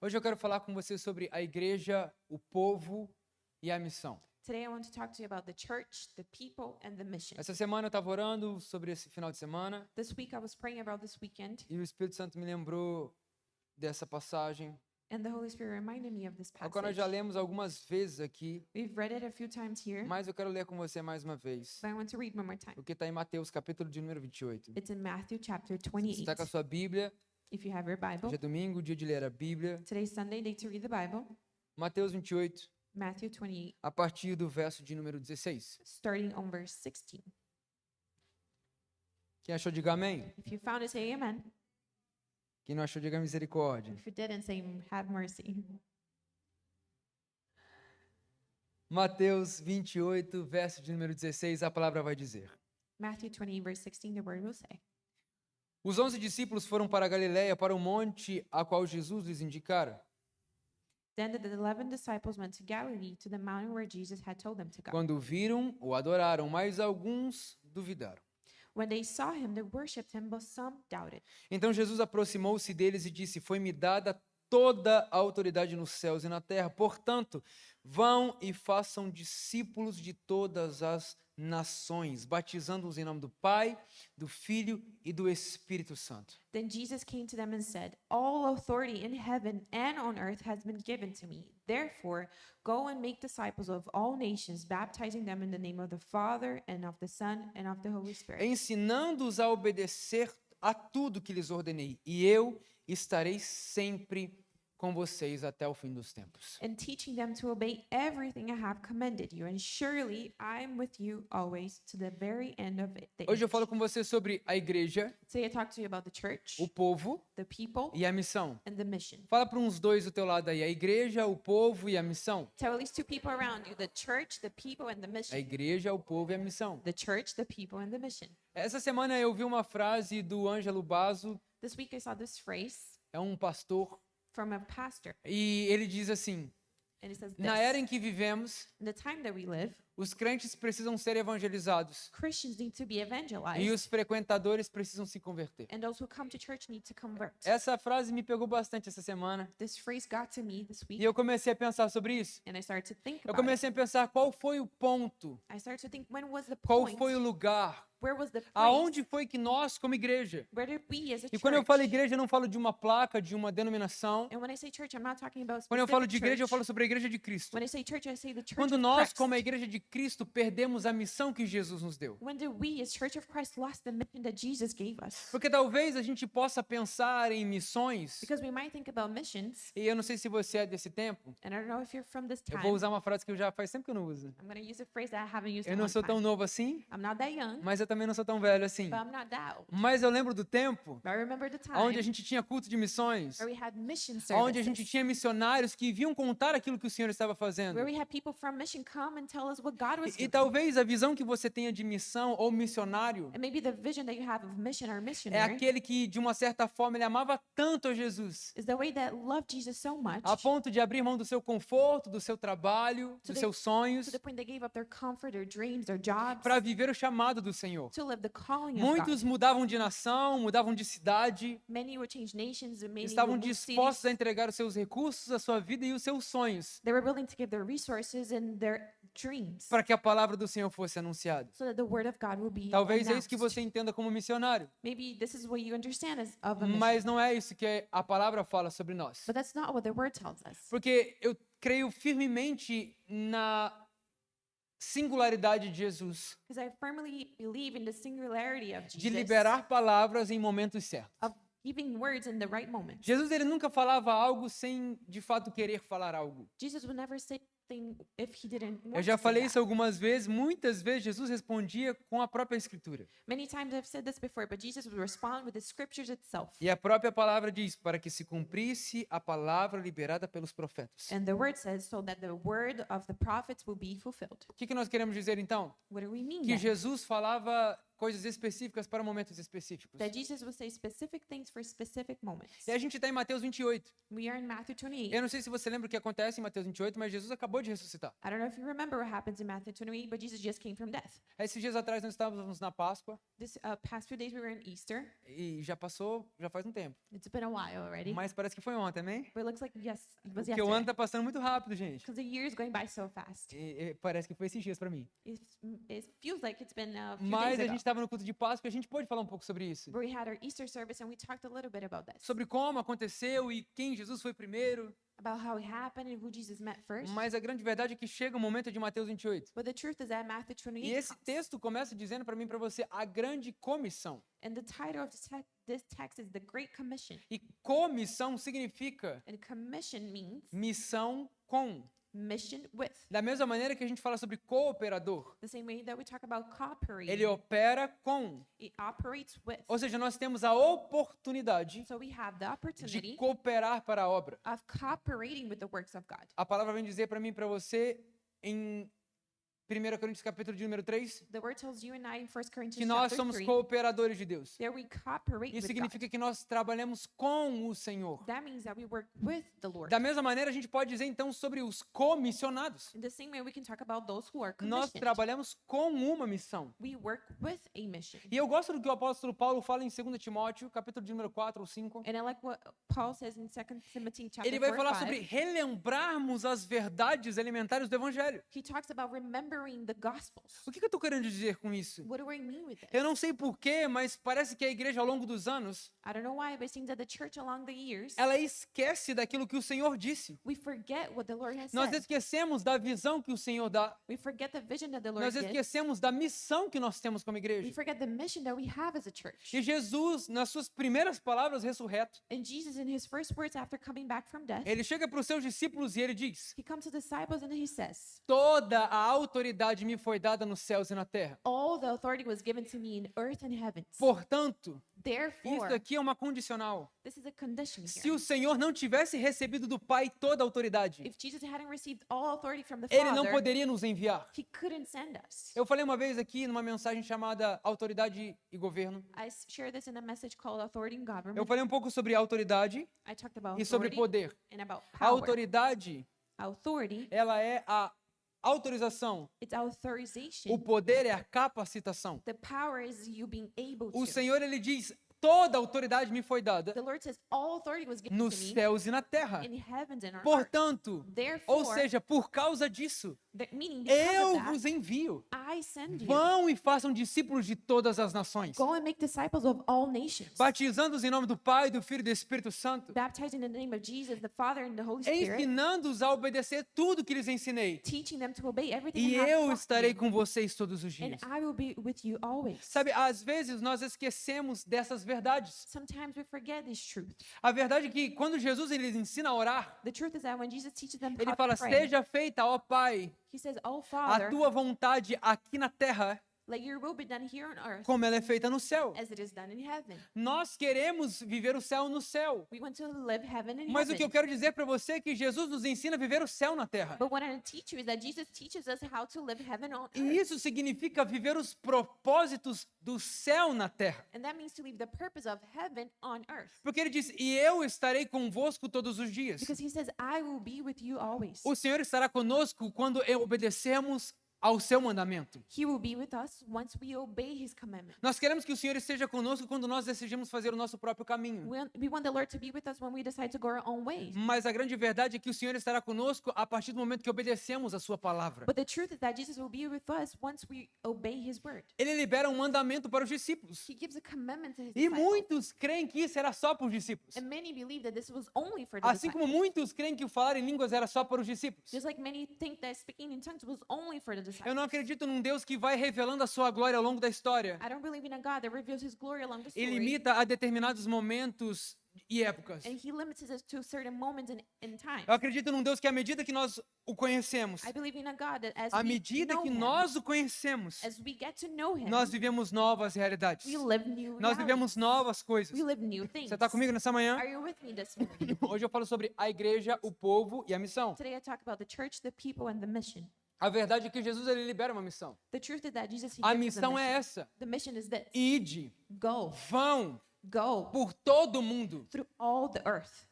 Hoje eu quero falar com você sobre a igreja, o povo e a missão. Today I want to talk to you about the church, the people, and the mission. Essa semana eu estava orando sobre esse final de semana This week I was praying about this weekend, e o Espírito Santo me lembrou dessa passagem, and the Holy Spirit reminded me of this a qual nós já passage. lemos algumas vezes aqui, We've read it a few times here, mas eu quero ler com você mais uma vez, but I want to read one more time. porque está em Mateus, capítulo de número 28. It's in Matthew chapter Se você está com a 28. sua Bíblia, If you have your Bible, hoje é domingo, dia de ler a Bíblia. today's Sunday, day to read the Bible. Mateus 28, Matthew 28, a partir do verso de número 16. starting on verse 16. Quem achou, diga amém. If you found it, say amen. Quem não achou, diga misericórdia. If you didn't, say have mercy. Mateus 28, verso de número 16, a palavra vai dizer: Matthew 28, verse 16, the word will say. Os 11 discípulos foram para a Galiléia, para o monte a qual Jesus lhes indicara. Then the 11 disciples went to Galilee, to the mountain where Jesus had told them to go. Quando o viram, o adoraram, mas alguns duvidaram. When they saw him, they worshipped him, but some doubted. Então Jesus aproximou-se deles e disse: Foi-me dada toda a autoridade nos céus e na terra. Portanto, vão e façam discípulos de todas as nações, batizando-os em nome do Pai, do Filho e do Espírito Santo. Then Jesus came to them and said, All authority in heaven and on earth has been given to me. Therefore, go and make disciples of all nations, baptizing them in the name of the Father and of the Son and of the Holy Spirit, Ensinando-os a obedecer a tudo que lhes ordenei, e eu estarei sempre com vocês até o fim dos tempos. and teaching them to obey everything I have commanded you. And surely I am with you always to the very end of it. Hoje eu falo com você sobre a igreja, Today I talk to you about the church, o povo the people, e a missão. and the mission. Fala para uns dois do teu lado aí, a igreja, o povo e a missão. Tell at least two people around you, the church, the people, and the A mission. igreja, o povo e a missão. The church, the people, and the mission. Essa semana eu vi uma frase do Ângelo Basso, This week I saw this phrase é um pastor, from a pastor, e ele diz assim: and it says na era this. em que vivemos, In the time that we live, os crentes precisam ser evangelizados Christians need to be e evangelized, os frequentadores precisam se converter. and those who come to church need to convert. Essa frase me pegou bastante essa semana This phrase got to me this e week, eu comecei a pensar sobre isso. and I started to think Eu about it. comecei a pensar qual foi o ponto, I started to think, when was the qual point? foi o lugar, Where was the place? aonde foi que nós, como igreja, Where did we as a e quando eu falo church? igreja, eu não falo de uma placa, de uma denominação. And when I say church, I'm not talking about Quando eu falo de specific igreja, eu church. falo sobre a igreja de Cristo. When I say church, I say the church Quando of nós, Christ. como a igreja de Cristo, perdemos a missão que Jesus nos deu. When did we as Church of Christ lost the mission that Jesus gave us? Porque talvez a gente possa pensar em missões, Because we might think about missions, e eu não sei se você é desse tempo, and I don't know if you're from this eu time. vou usar uma frase que eu já faz tempo que eu não uso. I'm going to use a phrase that I haven't used Eu in a não long sou tão time. novo assim, I'm not that young, mas eu também não sou tão velho assim. but I'm not that old. Mas eu lembro do tempo But I remember the time onde a gente tinha culto de missões, where we had mission onde a gente services, tinha missionários que vinham contar aquilo que o Senhor estava fazendo. where we had people from mission come and tell us what God was E doing. talvez a visão que você tenha de missão ou missionário And maybe the vision that you have of mission or é missionary aquele que, de uma certa forma, ele amava tanto a Jesus, is the way that loved Jesus so much a ponto de abrir mão do seu conforto, do seu trabalho, To dos the- seus sonhos, to the point they gave up their comfort, their dreams, their jobs para viver o chamado do Senhor. to live the calling of Muitos God. mudavam de nação, mudavam de cidade, Many would change nations and many estavam would move dispostos cities. a entregar os seus recursos, a sua vida e os seus sonhos, They were willing to give their resources and their dreams para que a palavra do Senhor fosse anunciada. so that the word of God will be Talvez é isso que announced. você entenda como missionário, Maybe this is what you understand as of a mission. mas não é isso que a palavra fala sobre nós. But that's not what the word tells us. Porque eu creio firmemente na singularidade de Jesus, Because I firmly believe in the singularity of de Jesus, liberar palavras em momentos certos. of giving words in the right moment. Jesus, ele nunca falava algo sem de fato querer falar algo. Jesus would never say thing if he didn't want Eu já to say falei that. isso algumas vezes, muitas vezes Jesus respondia com a própria escritura. Many times I've said this before, but Jesus would respond with the scriptures itself. E a própria palavra diz, para que se cumprisse a palavra liberada pelos profetas. And the word says so that the word of the prophets will be fulfilled. O que nós queremos dizer então? What do we mean Que then? Jesus falava coisas específicas para momentos específicos. That Jesus will say specific things for specific moments. E a gente está em Mateus 28. We are in Matthew 28. Eu não sei se você lembra o que acontece em Mateus 28, mas Jesus acabou acabou de ressuscitar. I don't know if you remember what happens in Matthew 28, but Jesus just came from death. Esses dias atrás nós estávamos na Páscoa This past few days we were in Easter. e já faz um tempo. It's been a while already, Mas parece que foi ontem, amém? but it looks like yes, it was Porque o ano yesterday. tá passando muito rápido, gente. Because the year is going by so fast. E parece que foi esses dias para mim. It feels like it's been a few Mas days a ago. gente estava no culto de Páscoa e a gente pôde falar um pouco sobre isso. But we had our Easter service and we talked a little bit about this, Sobre como aconteceu e quem Jesus foi primeiro. about how it happened and who Jesus met first. Mas a grande verdade é que chega o momento de Mateus 28. But the truth is that Matthew E 28 esse comes. texto começa dizendo para mim e para você a grande comissão. And the title of this text is the Great Commission. E comissão significa And commission means missão com. mission with. Da mesma maneira que a gente fala sobre cooperador, The same way that we talk about cooperating, ele opera com. it operates with. Ou seja, nós temos a oportunidade So we have the de opportunity cooperar para a obra. of cooperating with the works of God. A palavra vem dizer para mim e para você em 1 Coríntios capítulo de número 3, The word tells you and I in 1 que Corinthians nós chapter somos 3 cooperadores de Deus. that we cooperate Isso with God. significa que nós trabalhamos com o Senhor. That means that we work with the Lord. Da mesma maneira, a gente pode dizer então sobre os comissionados. In the same way we can talk about those who are Nós commissioned. trabalhamos com uma missão. We work with a mission. E eu gosto do que o apóstolo Paulo fala em 2 Timóteo, capítulo de número 4 ou 5. And I like what Paul says in 2 Timothy chapter Ele vai 4, falar 5. sobre relembrarmos as verdades elementares do evangelho. He talks about remembering the Gospels. O que eu estou querendo dizer com isso? What do I mean with this? Eu não sei porquê, mas parece que a igreja ao longo dos anos, I don't know why, but it seems that the church along the years, ela esquece daquilo que o Senhor disse. we forget what the Lord has Nós said. esquecemos da visão que o Senhor dá. We forget the vision that the Lord Nós gives. esquecemos da missão que nós temos como We igreja. forget the mission that we have as a church. E Jesus, nas suas primeiras palavras ressurreto, And Jesus, in his first words after coming back from death, ele chega para os seus discípulos e ele diz: he comes to the disciples and he says, toda a autoridade me foi dada nos céus e na terra. all the authority was given to me in earth and heavens. Portanto, isso Therefore, aqui é uma condicional. this is a condition Se here. o Senhor não tivesse recebido do Pai toda a autoridade, If Jesus hadn't received all authority from the ele não Father, poderia nos enviar. he couldn't send us. Eu falei uma vez aqui numa mensagem chamada Autoridade e Governo. Share this in a message called Authority in Eu Government. falei um pouco sobre autoridade I talked about e sobre authority poder. and about A power. autoridade, Authority, ela é a autorização. it's authorization. O poder é a capacitação. The power is you being able O to. Senhor, ele diz, toda a autoridade me foi dada The Lord says all authority was given nos to me céus e na terra. in heavens and on earth. Portanto, ou Therefore, seja, por causa disso, meaning because eu of that, vos envio. I send you. Vão e façam discípulos de todas as nações, Go and make disciples of all nations, batizando-os em nome do Pai, do Filho e do Espírito Santo, baptizing in the name of Jesus, the Father, and the Holy Spirit, ensinando-os a obedecer tudo que lhes ensinei. teaching them to obey everything E I have eu taught estarei you, com vocês todos os and dias. I will be with you always. Sabe, às vezes nós esquecemos dessas verdades. Sometimes we forget this truth. A verdade é que quando Jesus ele ensina a orar, The truth is that when Jesus teaches them ele how fala: to pray, seja feita, ó Pai, he says, "Oh a Father, tua vontade aqui na terra, let your will be done here on earth como ela é feita no céu. as it is done in heaven." Nós queremos viver o céu no céu. We want to live heaven in Mas o que eu heaven. quero dizer para você é que Jesus nos ensina a viver o céu na terra. But what I want to teach you is that Jesus teaches us how to live heaven on E earth. isso significa viver os propósitos do céu na terra. And that means to leave the purpose of heaven on earth. Porque ele diz: e eu estarei convosco todos os dias. Because he says, I will be with you always. O Senhor estará conosco quando obedecermos ao seu mandamento. He will be with us once we obey his commandment. Nós queremos que o Senhor esteja conosco quando nós decidimos fazer o nosso próprio caminho. We want the Lord to be with us when we decide to go our own way. Mas a grande verdade é que o Senhor estará conosco a partir do momento que obedecemos a sua palavra. But the truth is that Jesus will be with us once we obey his word. Ele libera um mandamento para os discípulos. He gives a commandment to his E disciples. muitos creem que isso era só para os discípulos. And many believe that this was only for the Assim disciples. como muitos creem que o falar em línguas era só para os discípulos. Just like many think that speaking in tongues was only for the disciples. Eu não acredito num Deus que vai revelando a sua glória ao longo da história I don't believe in a God that reveals his glory along the e story. limita a determinados momentos e épocas. And he limits us to certain moments in time. Eu acredito num Deus que à medida que nós o conhecemos, I believe in a God that as à we medida know que him, nós o conhecemos, as we get to know him, nós vivemos novas realidades. we live new Nós realities. vivemos novas coisas. We live new things. Você está comigo nessa manhã? Are you with me this morning? Hoje eu falo sobre a igreja, o povo e a missão. Today I talk about the church, the people, and the mission. A verdade é que Jesus ele libera uma missão. The truth is that Jesus, he A gives us a missão é mission. essa: The mission is this. ide, Go. vão Go por todo o mundo through all the earth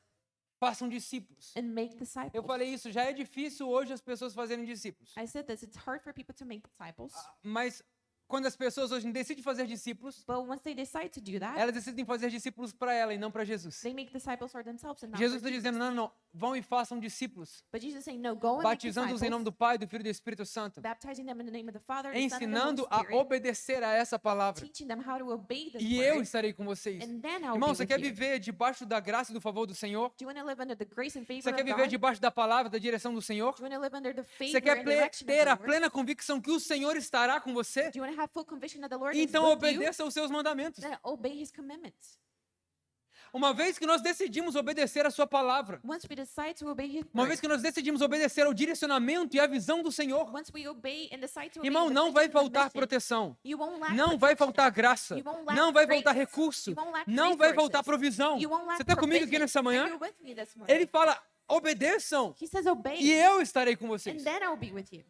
façam discípulos. and make Eu disciples. falei isso, já é difícil hoje as pessoas fazerem discípulos. I said this, it's hard for people to make disciples, Mas quando as pessoas hoje decidem fazer discípulos, but once they decide to do that, elas decidem fazer discípulos para ela e não para Jesus. they make disciples for themselves and not Jesus for está Jesus. dizendo, não, vão e façam discípulos, But Jesus is saying, no, go and make batizando-os em nome disciples, do Pai, do Filho e do Espírito Santo, baptizing them in the name of the Father, the Son, and the Holy ensinando a Spirit, obedecer a essa palavra. teaching them how to obey this E eu word, estarei com vocês. and then I'll Irmão, be você with quer you. viver debaixo da graça e do favor do Senhor? Do you want to live under the grace and favor Você quer of viver God? debaixo da palavra, da direção do Senhor? Do you want to live under the Você favor quer and direction of ter the a Lord? plena convicção que o Senhor estará com você? Do you want to have full conviction that the Lord is Então with you? obedeça aos seus mandamentos. Then obey His commandments. Uma vez que nós decidimos obedecer a sua palavra, Once we decide to obey His uma word, vez que nós decidimos obedecer ao direcionamento e à visão do Senhor, once we obey and decide to obey irmão, the não vai vision and faltar mission, proteção, you won't lack não vai protection. faltar graça, You won't lack não vai faltar grace. recurso, You won't lack não vai faltar resources. provisão. You won't lack Você está comigo aqui provision. nessa Are manhã? you with me this morning? Ele fala, obedeçam He says obey, e eu estarei com and vocês. then I'll be with you.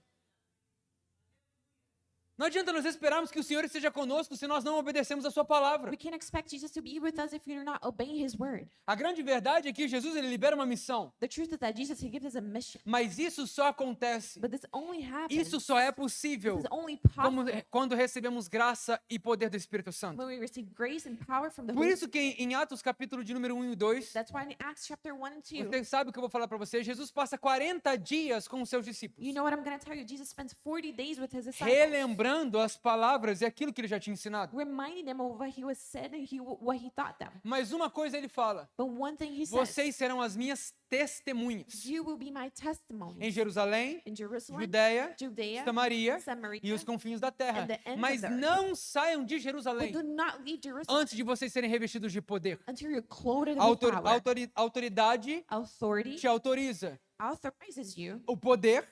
Não adianta nós esperarmos que o Senhor esteja conosco se nós não obedecemos a sua palavra. We can't expect Jesus to be with us if we're not obeying His word. A grande verdade é que Jesus ele libera uma missão, The truth is that Jesus, He gives us a mission, mas isso só acontece, but this only happens, isso só é possível this is only como- possible quando recebemos graça e poder do Espírito Santo. when we receive grace and power from the Por Holy isso que em Atos capítulo de número 1 e 2, That's why in Acts chapter 1 and 2, você sabe o que eu vou falar para você, Jesus passa 40 dias com os seus discípulos, you know what I'm going to tell you? Jesus spends 40 days with His disciples, relembrando as palavras e aquilo que ele já tinha ensinado. reminding them of what He was said and what He taught them. Mas uma coisa ele fala, But one thing He says, vocês serão as minhas testemunhas you will be my testimony em Jerusalém, in Jerusalem, Judéia, Judea, Samaria Samaria, e os confins da terra. and the ends Mas of the earth. não saiam de but Jerusalém do not leave Jerusalem antes de vocês serem revestidos de poder. until you're clothed A with power. autoridade Authority te autoriza, authorizes you, o poder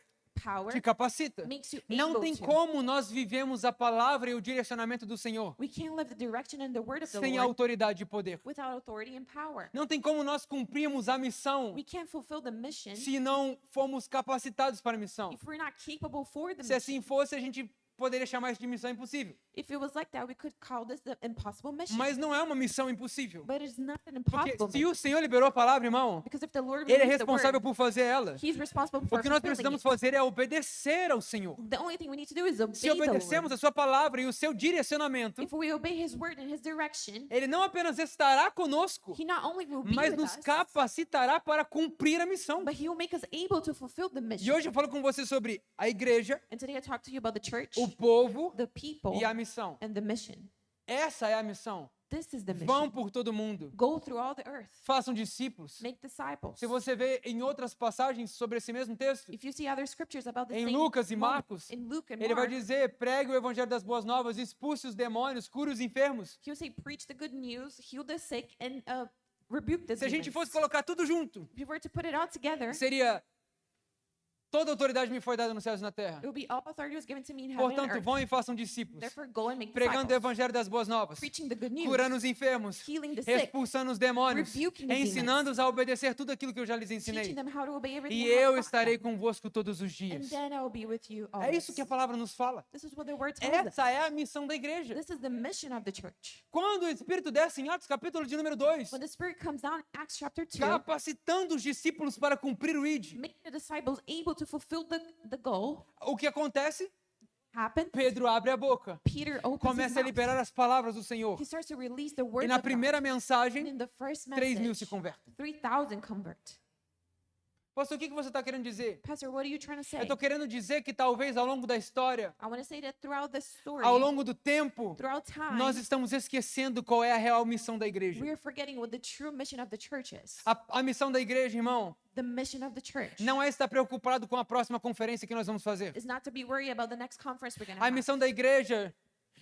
power te capacita. makes you Não able tem to. como nós vivemos a palavra e o direcionamento do Senhor We can't live the direction and the word of the sem Lord autoridade e poder. without authority and power. Não tem como nós cumprirmos a missão We can't fulfill the mission se não formos capacitados para a missão. if we're not capable for the Se mission. assim fosse, a gente poderia chamar isso de missão impossível. If it was like that, we could call this the impossible mission. Mas não é uma missão impossível. But it's not an Porque impossible se mission. o Senhor liberou a palavra, irmão, Because if the Lord Ele é released the responsável word, por fazer ela. He's responsible for O que nós fulfilling precisamos it. fazer é obedecer ao Senhor. The only thing we need to do is Se obey the obedecemos Lord. a sua palavra e o seu direcionamento, If we obey His word and His direction, Ele não apenas estará conosco, He not only will be mas with nos us, capacitará para cumprir a missão. but He will make us able to fulfill the E mission. hoje eu falo com você sobre a igreja, And today I talk to you about the church, o povo the people, e a missão. and the mission. Essa é a missão. This is the Vão mission. por todo mundo. Go through all the earth. Façam discípulos. Make disciples. Se você vê em outras passagens sobre esse mesmo texto, If you see other scriptures about the em same Lucas e moment, Marcos, in Luke and ele vai Mark, dizer, pregue o evangelho das boas novas, expulse os demônios, cure os enfermos. he will say, preach the good news, heal the sick, and rebuke the Se a gente demons. fosse colocar tudo junto, If we were to put it all together, seria toda autoridade me foi dada nos céus e na terra. it would be all authority was given to me in heaven and Portanto, earth. vão e façam discípulos, Therefore, go and make pregando o disciples, evangelho das boas novas, preaching the good news, curando os enfermos, healing the sick, expulsando os demônios, rebuking the ensinando-os a obedecer tudo aquilo que eu já lhes ensinei. teaching them how to obey everything E I have eu taught estarei them. convosco todos os And dias. then I will be with you É always. isso que a palavra nos fala. This is what the word tells us. Essa é a missão da igreja. This is the mission of the church. Quando o Espírito desce em Atos capítulo de número 2, When the Spirit comes down in Acts chapter 2, capacitando os discípulos para cumprir o ID, making the disciples able to fulfill the goal, o que acontece? happens. Pedro abre a boca, Peter opens his começa a mouth. liberar as palavras do Senhor. He starts to release the E words na of God. primeira And mensagem, in the first 3.000 se message, convertem. 3,000 convert. Pastor, o que você está querendo dizer? Pastor, what are you trying to say? Eu estou querendo dizer que talvez ao longo da história, I want to say that throughout the story, ao longo do tempo, throughout time, nós estamos esquecendo qual é a real missão da we igreja. are forgetting what the true mission of the church is. A missão da igreja, irmão, The mission of the church não é estar preocupado com a próxima conferência que nós vamos fazer. is not to be worried about the next conference we're going to A have. missão da igreja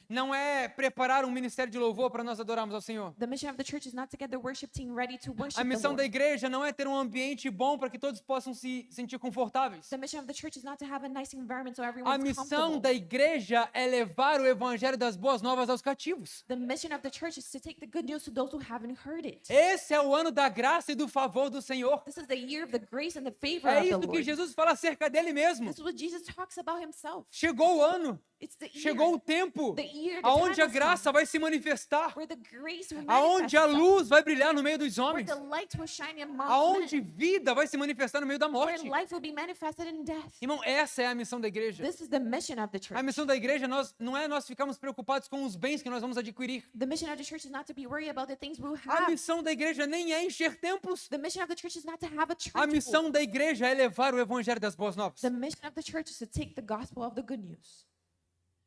não é preparar um ministério de louvor para nós adorarmos ao Senhor. The mission of the church is not to get the worship team ready to worship A the missão da Lord. igreja não é ter um ambiente bom para que todos possam se sentir confortáveis. The mission of the church is not to have a nice environment so A everyone's missão comfortable. da igreja é levar o evangelho das boas novas aos cativos. The mission of the church is to take the good news to those who haven't heard it. Esse é o ano da graça e do favor do Senhor. This is the year of the grace and the favor É of the isso que Lord. Jesus fala acerca dele mesmo. This is what Jesus talks about himself. Chegou o ano, It's the year, chegou o tempo, the year the aonde time a has graça come, vai se manifestar, where the grace will aonde manifest a itself, luz vai brilhar no meio dos where homens, the light will shine amongst aonde men, vida vai se manifestar no meio da where morte. life will be manifested in death. Irmão, essa é a missão da igreja. This is the mission of the A church. missão da igreja não é nós ficarmos preocupados com os bens que nós vamos adquirir. The mission of the church is not to be worried about the things we'll A have. missão da igreja nem é encher templos. The mission of the church is not to have a church. A missão da igreja é levar o evangelho das boas novas. The mission of the church is to take the gospel of the good news.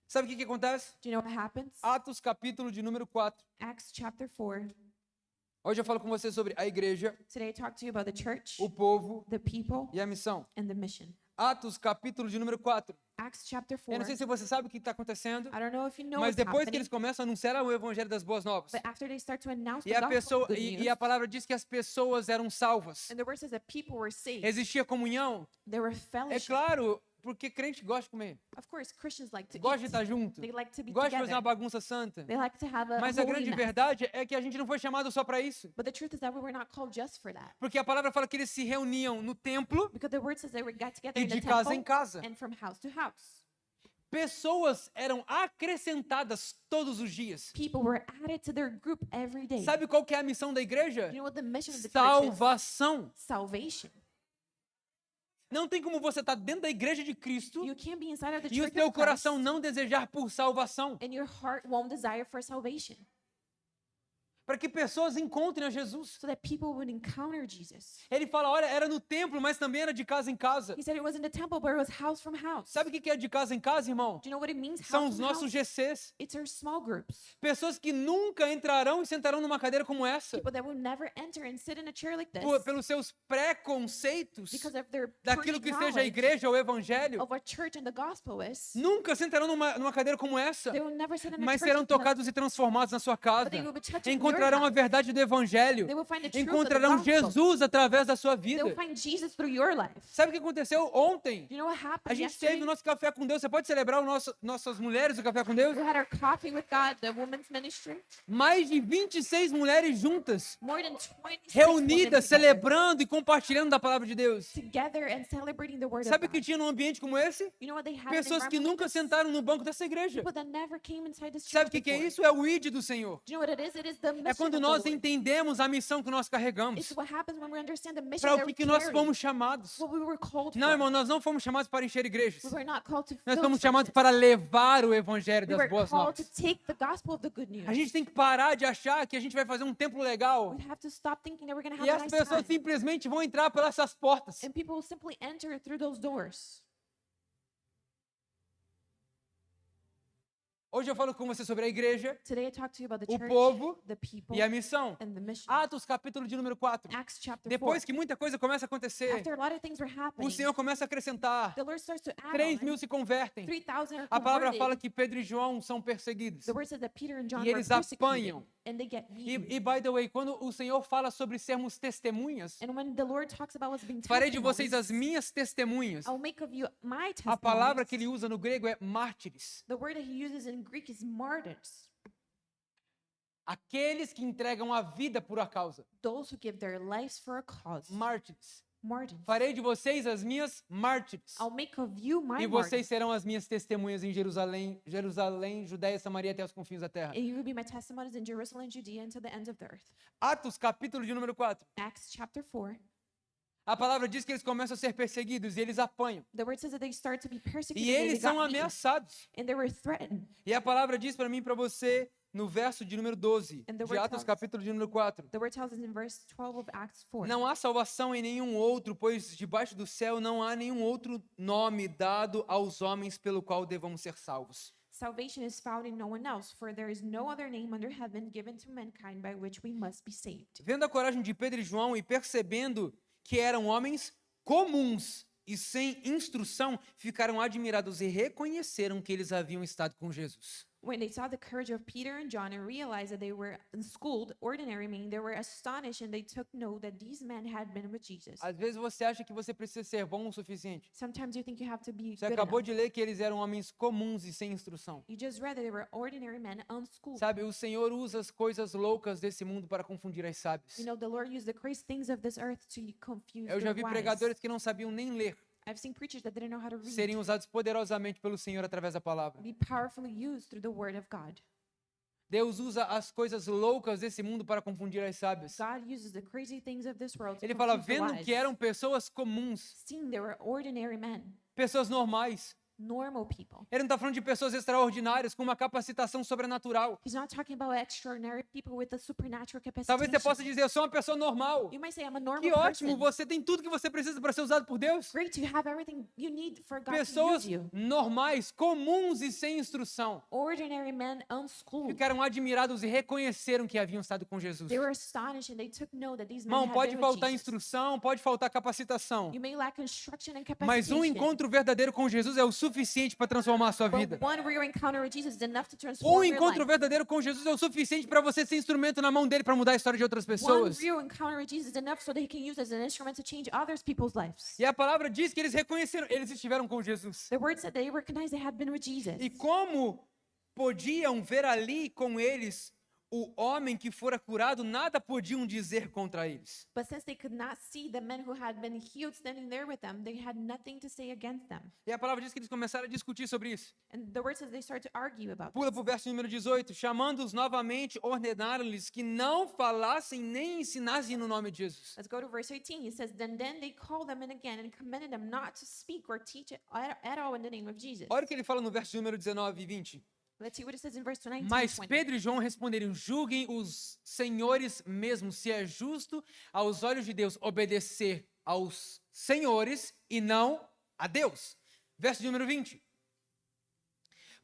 Sabe o que acontece? Do you know what happens? Atos capítulo de número 4. Acts chapter 4. Hoje eu falo com você sobre a igreja, Today I talk to you about the church, o povo the people, e a missão. and the mission. Atos capítulo de número 4. Acts chapter Eu 4. não sei se você sabe o que está acontecendo, I don't know if you know mas what's depois que happening, eles começam a anunciar o evangelho das boas novas, but after they start to announce e the a gospel pessoa of good news, e a palavra diz que as pessoas eram salvas. and the word says that people were saved, Existia comunhão. there were É fellowship. claro, porque crente gosta de comer, Of course, Christians like to gosta de eat. estar junto, They like to be gosta de fazer uma together. bagunça santa. They like to have a Mas a holy grande mess. verdade é que a gente não foi chamado só para isso. But the truth is that we were not called just for that. Porque a palavra fala que eles se reuniam no templo Because the word says they got together e in the de casa em temple casa. and from house to house. Pessoas eram acrescentadas todos os dias. People were added to their group every day. Sabe qual que é a missão da igreja? You know what the mission of the church Salvação. is? Salvation. Não tem como você estar dentro da igreja de Cristo You can't be inside of the e o church seu of coração Christ não desejar por salvação. and your heart won't desire for salvation. Para que pessoas encontrem a Jesus. So that people would encounter Jesus. Ele fala, olha, era no templo, mas também era de casa em casa. He said it was in the temple, but it was house from house. Sabe o que é de casa em casa, irmão? Do you know what it means? São House os from nossos house? GCs. It's our small groups. Pessoas que nunca entrarão e sentarão numa cadeira como essa. People that will never enter and sit in a chair like this Pelos seus preconceitos because of their daquilo que seja a pre-knowledge igreja ou o evangelho. of what church and the gospel is. Nunca sentarão numa cadeira como essa. They will never sit in a Mas church serão like that, tocados e transformados na sua casa. but they will be touched in your Encontrarão a life. verdade do evangelho. They will find the truth of the Encontrarão gospel. Jesus através da sua They will vida. find Jesus through your life. Sabe o que aconteceu ontem? Do you know what A happened gente yesterday? teve o nosso café com Deus. Você pode celebrar nossas mulheres do café com Deus? We had our coffee with God, the women's ministry. Mais de 26 mulheres juntas, More than 26 women reunidas, together, celebrando e compartilhando da palavra de Deus. together and celebrating the word Sabe o of que God. tinha num ambiente como esse? You know what they had? Pessoas que nunca sentaram no banco dessa igreja. People that never came inside this Sabe church o que é before. isso? É o ID do Senhor. Do you know what it is? It is the mission É quando of the nós Lord. entendemos a missão que nós carregamos. It's what happens when we understand the mission Para that o we que nós carry. fomos chamados. What we were called Não, for. irmão, nós não fomos chamados para encher igrejas. We were not called to Nós fill fomos chamados churches. para levar o evangelho We das were boas called novas. to take the gospel of the good news. A gente tem que parar de achar que a gente vai fazer um templo legal We have to stop thinking that we're going to e have as a nice pessoas time. simplesmente vão entrar por essas portas. And people will simply enter through those doors. Hoje eu falo com você sobre a igreja, Today I talk to you about the o church, povo the people, e a missão. and the mission. Atos capítulo de número 4. Acts chapter 4. Depois que muita coisa começa a acontecer, After a lot of things were happening, o Senhor começa a acrescentar. the Lord starts to add 3 on. mil se convertem. 3,000 are A palavra converted. fala que Pedro e João são perseguidos. The word says that Peter and John E were eles persecuted, apanham. and they get beaten. E by the way, quando o Senhor fala sobre sermos testemunhas, And when the Lord talks about us being farei de vocês as testimonies, minhas testemunhas. I'll make of you my A palavra testimonies. que ele usa no grego é mártires. The word that he uses in Greek is martyrs. Aqueles que entregam a vida por a causa. Those who give their lives for a cause. Mártires. Martyrs. Farei de vocês as minhas mártires. I'll make of you my E martyrs. vocês serão as minhas testemunhas em Jerusalém, Judéia, Samaria até os confins da terra. And you will be my testimonies in Jerusalem, Judea, and to the ends of the earth. Atos, capítulo de número 4. Acts chapter 4. A palavra diz que eles começam a ser perseguidos e eles apanham. The word says that they start to be persecuted E and eles they são got beaten, ameaçados. and they were threatened. E a palavra diz para mim e para você no verso de número 12 And the de word Atos, tells- capítulo de número 4. The word tells us in verse 12 of Acts 4. Não há salvação em nenhum outro, pois debaixo do céu não há nenhum outro nome dado aos homens pelo qual devamos ser salvos. Salvation is found in no one else, for there is no other name under heaven given to mankind by which we must be saved. Vendo a coragem de Pedro e João e percebendo que eram homens comuns e sem instrução, ficaram admirados e reconheceram que eles haviam estado com Jesus. When they saw the courage of Peter and John and realized that they were unschooled, ordinary men, they were astonished and they took note that these men had been with Jesus. Às vezes você acha que você precisa ser bom o suficiente. Sometimes you think you have to be Você good acabou enough. de ler que eles eram homens comuns e sem instrução. You just read that they were ordinary men, unschooled. Sabe, o Senhor usa as coisas loucas desse mundo para confundir as sábios. You know, the Lord used the crazy things of this earth to confuse Eu já the vi wise. pregadores que não sabiam nem ler. I've seen preachers that didn't know how to read serem usados poderosamente pelo Senhor através da palavra. be powerfully used through the word of God. Deus usa as coisas loucas desse mundo para confundir as sábias. God uses the crazy things of this world to Ele fala, confuse the vendo wise. que eram pessoas comuns, Seeing they were ordinary men, pessoas normais. normal people. Ele não está falando de pessoas extraordinárias com uma capacitação sobrenatural. He's not talking about extraordinary people with a supernatural Talvez você possa capacitation. dizer, eu sou uma pessoa normal. You might say, I'm a normal Que ótimo, person. você tem tudo que você precisa para ser usado por Deus. Great to have everything you need for God to Pessoas use you. normais, comuns e sem instrução. Ordinary men, unschooled. Ficaram admirados e reconheceram que haviam estado com Jesus. They were astonished and they took note that these men Irmão, had pode been with faltar Jesus. instrução, pode faltar capacitação. You may lack instruction and Mas um capacitation. encontro verdadeiro com Jesus é o suficiente para transformar a sua vida. But one real encounter with Jesus is enough to Um transform your encontro life. verdadeiro com Jesus é o suficiente para você ser instrumento na mão dele para mudar a história de outras One pessoas. real encounter with Jesus is enough so that he can use as an instrument to change others people's lives. E a palavra diz que eles reconheceram, eles estiveram com Jesus. The word said they recognized they had been with Jesus. E como podiam ver ali com eles o homem que fora curado, nada podiam dizer contra eles. But since they could not see the men who had been healed standing there with them, they had nothing to say against them. E a palavra diz que eles começaram a discutir sobre isso. And the word says they started to argue about Pula this. para o verso número 18. Chamando-os novamente, ordenaram-lhes que não falassem nem ensinassem no nome de Jesus. Let's go to verse 18. It says, then they called them in again and commanded them not to speak or teach at all in the name of Jesus. Olha o que ele fala no verso número 19 e 20. Let's see what it says in verse 19 and Mas 20. Pedro e João responderam: julguem os senhores mesmo, se é justo aos olhos de Deus obedecer aos senhores e não a Deus. Verso número 20.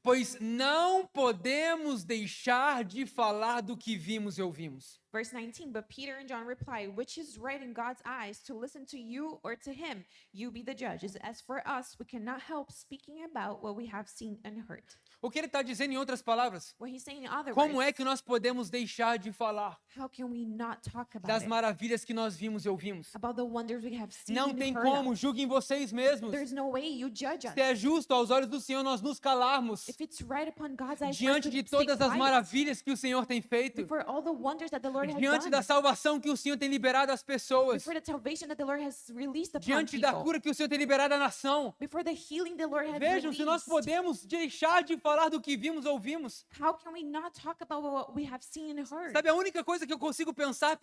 Pois não podemos deixar de falar do que vimos e ouvimos. Verse 19, but Peter and John replied, which is right in God's eyes, to listen to you or to him? You be the judges. As for us, we cannot help speaking about what we have seen and heard. O que ele está dizendo em outras palavras? What he's saying in other Como words, é que nós podemos deixar de falar how can we not talk about das it? maravilhas que nós vimos e ouvimos? About the wonders we have seen Não and tem heard como, of. julguem vocês mesmos. There's no way you judge us. Se é justo aos olhos do Senhor nós nos calarmos If it's right upon God's eyes for us diante to de stay todas as quiet maravilhas que o Senhor tem feito, before all the wonders that the Lord has diante done, da salvação que o Senhor tem liberado às pessoas, before the salvation that the Lord has released upon diante da people, cura que o Senhor tem liberado à nação. before the healing the Lord has Vejam, se nós released. podemos deixar de falar do que vimos ou ouvimos. How can we not talk about what we have seen and heard? Sabe, a única coisa que eu consigo pensar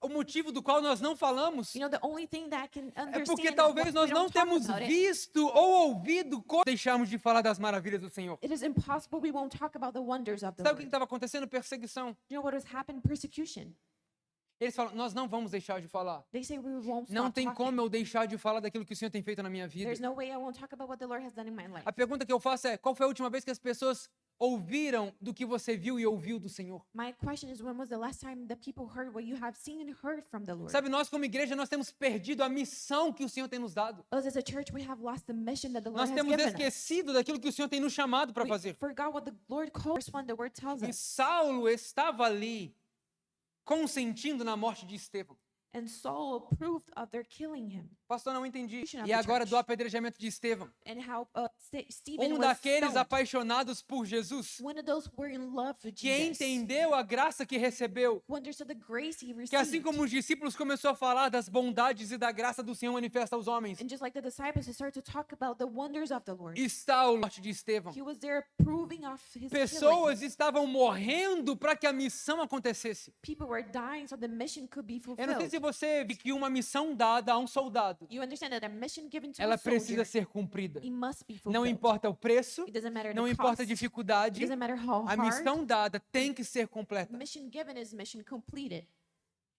o motivo do qual nós não falamos You know, the only thing that I can é understand porque is talvez why nós we não don't talk temos about it. visto ou ouvido deixarmos de falar das maravilhas do Senhor. It is impossible we won't talk about the wonders of the Sabe o que Lord. estava acontecendo? Perseguição. You know what has happened? Persecution. Eles falam, nós não vamos deixar de falar. They say we won't Não stop tem talking. como eu deixar de falar daquilo que o Senhor tem feito na minha vida. There's no way I won't talk about what the Lord has done in my life. A pergunta que eu faço é, qual foi a última vez que as pessoas ouviram do que você viu e ouviu do Senhor? My question is, when was the last time that people heard what you have seen and heard from the Lord? Sabe, nós como igreja, nós temos perdido a missão que o Senhor tem nos dado. Us as a church, we have lost the mission that the Lord Nós has temos given us. esquecido daquilo que o Senhor tem nos chamado para We fazer. forgot what the Lord called. Verse 1, the word tells E us. Saulo estava ali, consentindo na morte de Estevão. And Saul approved of their killing him. Pastor, não entendi. Of E the agora church. do apedrejamento de Estevão. And how Stephen Um was daqueles stoned. apaixonados por Jesus, One of those who were in love with que Jesus. entendeu a graça que recebeu, Who understood the grace he que assim received. como os discípulos começou a falar das bondades e da graça do Senhor manifesta aos homens, And just like the disciples, he started to talk about the wonders of the Lord. e Saulo, morte de Estevão. He was there proving of his killing. Pessoas estavam morrendo para que a missão acontecesse. People were dying so the mission could be Eu não sei fulfilled. se você viu que uma missão dada a um soldado, You understand that a mission given to ela a soldier, precisa ser cumprida. it must be fulfilled. Não importa o preço, It doesn't matter não the importa a cost. It dificuldade, doesn't matter how a hard. missão dada tem que ser completa. Mission given is mission completed.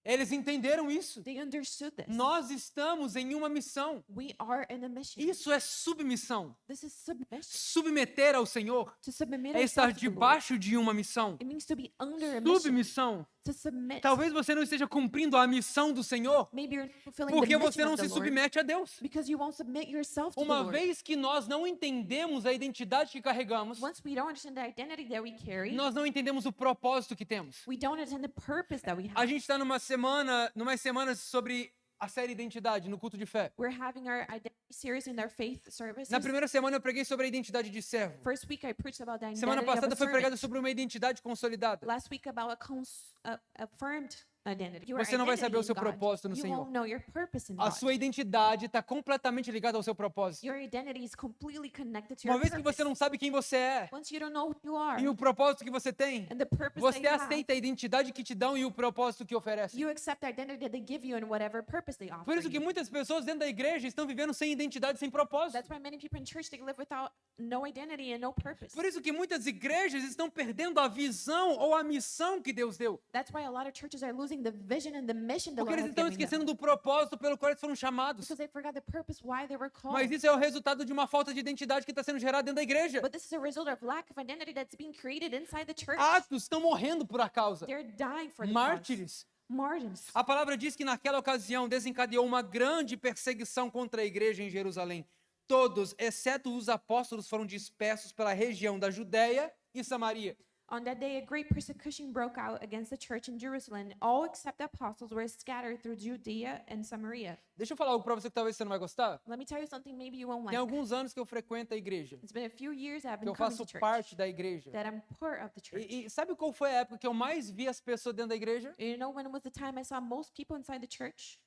Eles entenderam isso. They understood this. Nós estamos em uma missão. We are in a mission. Isso é submissão. This is submission. Submeter ao Senhor To submit é estar ourselves to the Lord. debaixo de uma missão. It means to be under a mission. Submissão. To submit. Talvez você não esteja cumprindo a missão do Senhor Maybe you're not fulfilling porque the você mission não of se the Lord submete a Deus. because you won't submit yourself to the Uma Lord. vez que nós não entendemos a identidade que carregamos, Once we don't understand the identity that we carry, nós não entendemos o propósito que temos. we don't understand the purpose that we A have. gente está numas semanas sobre a série Identidade no culto de fé. We're having our identity series in our faith services. Na primeira semana eu preguei sobre a identidade de servo. First week I preached about the Semana identity of passada a foi pregada servant. sobre uma identidade consolidada. Last week about a affirmed identity. Your Você não vai saber o identity seu in God. propósito no You Senhor. won't know your purpose in A God. sua identidade está completamente ligada ao seu propósito. Your identity is completely connected to Uma your vez que purpose. você não sabe quem você é Once you don't know who you are e o propósito que você tem, and the purpose that você you have, aceita a identidade que te dão e o propósito que oferecem. you accept the identity that they give you and whatever purpose they offer Por isso que you. muitas pessoas dentro da igreja estão vivendo sem identidade, sem propósito. That's why many people in church, they live without no identity and no purpose. Por isso que muitas igrejas estão perdendo a visão ou a missão que Deus deu. That's why a lot of churches are losing the vision and the mission the Porque Lord eles has estão given them. esquecendo do propósito pelo qual eles foram chamados. Because they forgot the purpose why they were called. Mas isso é o resultado de uma falta de identidade que está sendo gerada dentro da igreja. But this is a result of lack of identity that's being created inside the church. Atos estão morrendo por a causa. They're dying for the cause. Mártires. Martyrs. A palavra diz que naquela ocasião desencadeou uma grande perseguição contra a igreja em Jerusalém. Todos, exceto os apóstolos, foram dispersos pela região da Judéia e Samaria. On that day, a great persecution broke out against the church in Jerusalem. All except the apostles were scattered through Judea and Samaria. Deixa eu falar algo para você que talvez você não vai gostar. Let me tell you something maybe you won't Tem like. alguns anos que eu frequento a igreja, It's been a few years I've que been eu coming faço to church. parte da igreja. That I'm part of the church. E sabe qual foi a época que eu mais vi as pessoas dentro da igreja? You know when was the time I saw most people inside the church?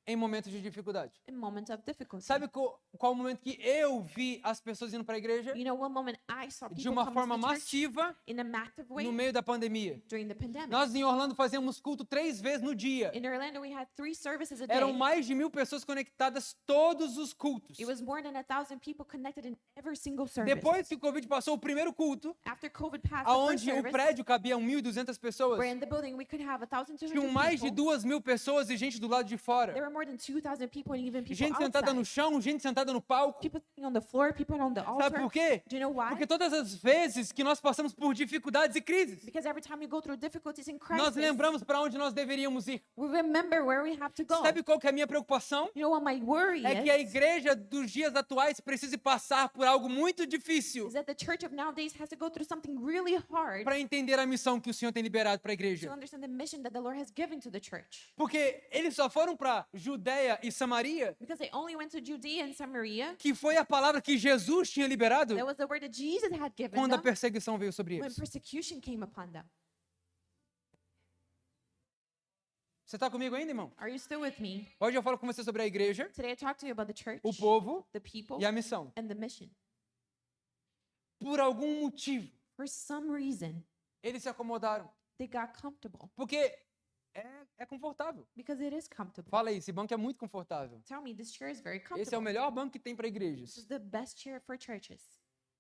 Em momentos de dificuldade. In moments of difficulty. Sabe qual o momento que eu vi as pessoas indo para a igreja? You know one moment I saw De people uma come forma to the church massiva in a massive way no meio da pandemia. during the pandemic. Nós em Orlando fazíamos culto 3 vezes no dia. In Orlando, we had 3 services a day. Eram mais de 1.000 pessoas conectadas todos os cultos. It was more than 1,000 people connected in every single service. Depois que o Covid passou, o primeiro culto, After COVID passed, the first aonde o service, prédio cabia 1.200 pessoas, where in the building we could have 1,200 tinham mais de people. 2.000 pessoas e gente do lado de There fora. were more than 2,000 people and even people Gente sentada no outside. chão, gente sentada no palco. People sitting on the floor, people on the Sabe altar. por quê? Do you know why? Porque todas as vezes que nós passamos por dificuldades e crises, Because every time we go through difficulties and nós crises, lembramos para onde nós deveríamos ir. we remember where we have to go. Sabe qual que é a minha preocupação? You know what my worry É que a is? igreja dos dias atuais precise passar por algo muito difícil Is that the church of nowadays has to go through something really hard para entender a missão que o Senhor tem liberado para a to igreja. understand the mission that the Lord has given to the church. Porque eles só foram para Judéia e Samaria, Because they only went to Judea and Samaria. que foi a palavra que Jesus tinha liberado That was the word that Jesus had given quando a them perseguição veio sobre when eles. persecution came upon them. Você está comigo ainda, irmão? Are you still with me? Hoje eu falo com você sobre a igreja, Today I talk to you about the church, o povo the people, e a missão. and the mission. Por algum motivo, For some reason, eles se acomodaram. they got comfortable Porque é confortável. because it is comfortable. Fala aí, esse banco é muito confortável. Tell me, this chair is very Esse é o comfortable. melhor banco que tem para This igrejas. is the best chair for churches.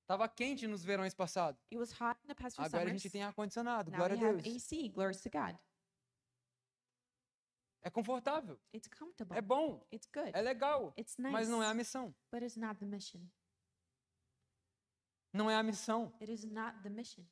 Tava quente nos verões passados. It was hot in the past few Agora a summers. gente tem ar-condicionado, Now glória we a have Deus. AC, glories to God. É confortável, It's comfortable. é bom, It's good. é legal, It's nice. mas não é a missão. But it's not the mission. Não é a missão. It is not the mission.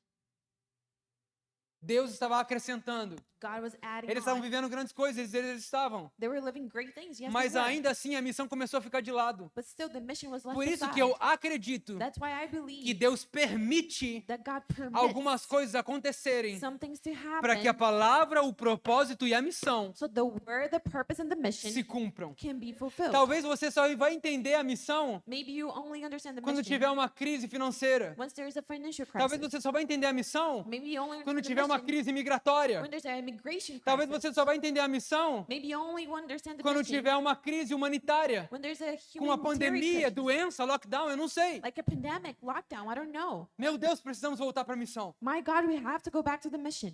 Deus estava acrescentando. God was adding Eles estavam on. vivendo grandes coisas, eles estavam. They were living great things. Yes, Mas they were. ainda assim a missão começou a ficar de lado. But still, the mission was left Por isso aside. que eu acredito That's why I que believe Deus permite that God permits algumas coisas acontecerem some things to para que a happen palavra, o propósito e a missão so the word, the purpose, and the mission se cumpram. can be fulfilled. Talvez você só vai entender a missão Maybe you only understand the quando mission tiver uma crise financeira. once there is a financial Talvez crisis. você só vai entender a missão Maybe you only quando understand tiver the uma mission crise migratória. when there's an immigration Talvez crisis. você só vai entender a missão Maybe you only understand the quando mission tiver uma crise humanitária, when there's a com a humanitarian pandemia, crisis, doença, lockdown, eu não sei. like a pandemic, lockdown, I don't know. Meu Deus, precisamos voltar para a missão. My God, we have to go back to the mission.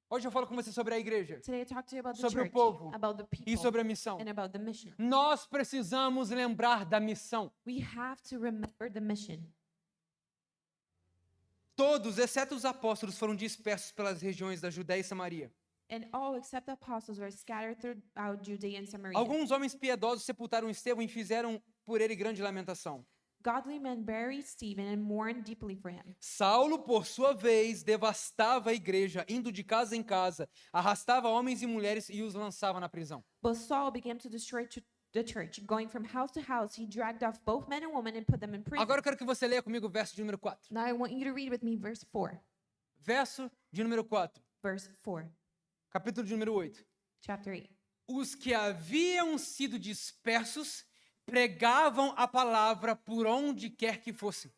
Hoje eu falo com você sobre a igreja Today I talk to you about the Sobre o church, povo about the people, e sobre a missão. and about the mission. Nós precisamos lembrar da missão. We have to remember the mission. Todos, exceto os apóstolos, foram dispersos pelas regiões da Judéia e Samaria. And all except the apostles were scattered throughout Judea and Samaria. Alguns homens piedosos sepultaram Estevão e fizeram por ele grande lamentação. Godly men buried Stephen and mourned deeply for him. Saulo, por sua vez, devastava a igreja, indo de casa em casa, arrastava homens e mulheres e os lançava na prisão. But Saul began to destroy the church. Going from house to house, he dragged off both men and women and put them in prison. Agora eu quero que você leia comigo o verso de número 4. Now I want you to read with me verse 4. Verso de número 4, Verse 4, capítulo de número 8. chapter 8. Os que haviam sido dispersos pregavam a palavra por onde quer que fossem.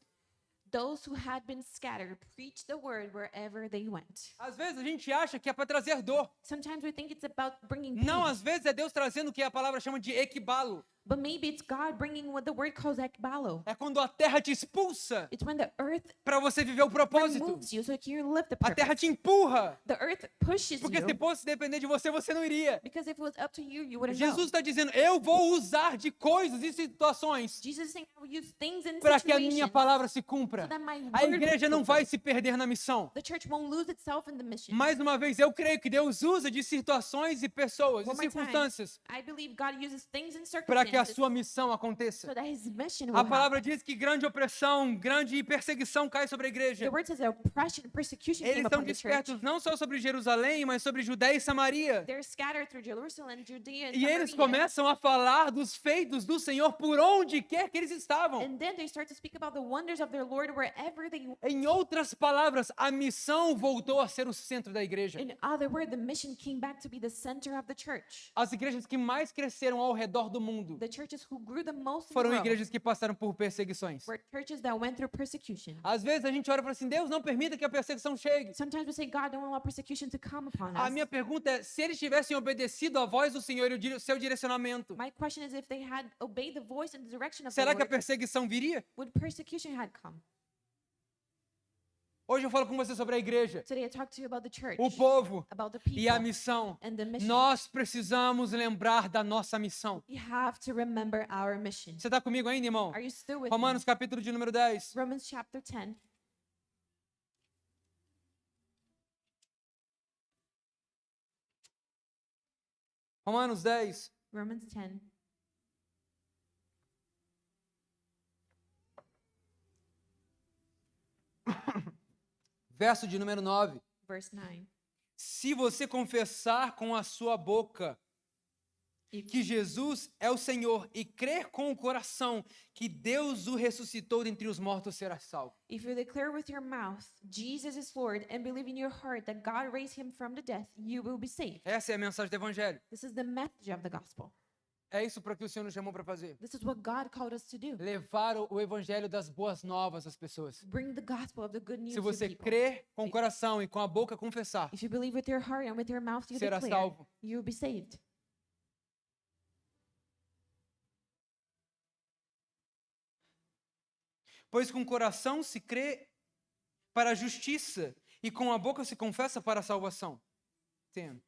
Those who had been scattered preached the word wherever they went. Às vezes a gente acha que é para trazer dor. Sometimes we think it's about bringing Não, peace, às vezes é Deus trazendo o que a palavra chama de equibalo. but maybe it's God bringing what the word calls ekbalo. É quando a terra te expulsa It's when the earth para você viver o propósito. removes you so you can live the A terra purpose. te empurra. The earth pushes Porque se you, fosse depender de você, você não iria. because if it was up to you, you wouldn't Jesus know. está dizendo, eu vou usar de coisas e situações Jesus is saying, I will use things and para que a minha situations palavra se so cumpra. that my A word igreja will não vai fulfill. se perder na missão. The church won't lose itself in the mission. Mais uma vez, eu creio que Deus usa de situações e pessoas e One more time, circunstâncias I believe God uses things and para que a circumstances sua missão aconteça. so that his mission will A happen. palavra diz que grande opressão, grande perseguição cai sobre a igreja. The word says that oppression and persecution Eles came estão upon the church. dispersos não só sobre Jerusalém, mas sobre Judéia e Samaria. They're scattered through Jerusalem, Judea, and E eles Samaria. começam a falar dos feitos do Senhor por onde quer que eles estavam. And then they start to speak about the wonders of their Lord wherever they went. Em outras palavras, a missão voltou a ser o centro da igreja. In other words, the mission came back to be the center of the church. As igrejas que mais cresceram ao redor do mundo The churches who grew the most in the foram world igrejas que passaram por perseguições. were churches that went through persecution. Às vezes a gente ora e fala assim, Deus não permita que a perseguição chegue. Sometimes we say, God, don't allow persecution to come upon A us. minha pergunta é, se eles tivessem obedecido à voz do Senhor e o seu direcionamento, My question is, if they had obeyed the voice and the direction of the será que a Lord, perseguição viria? would persecution had come? Hoje eu falo com você sobre a igreja, Today I talk to you about the church, o povo about the e a people missão. and the mission. Nós precisamos lembrar da nossa missão. We have to remember our mission. Você está comigo ainda, irmão? Are you still with Romanos capítulo de número 10. me? Romans chapter 10. Romanos 10. Romans 10. Verso de número 9. Verse 9. Se você confessar com a sua boca que Jesus é o Senhor e crer com o coração que Deus o ressuscitou dentre os mortos, será salvo. If you declare with your mouth Jesus is Lord and believe in your heart that God raised him from the death, you will be saved. Essa é a mensagem do Evangelho. This is the message of the gospel. É isso para que o Senhor nos chamou para fazer. This is what God called us to do. Levar o Evangelho das boas novas às pessoas. Bring the gospel of the good news Se to você people. crer com o coração e com a boca confessar, If you believe with your heart and with your mouth you será declare, salvo. you will be saved. Pois com o coração se crê para a justiça e com a boca se confessa para a salvação. 10.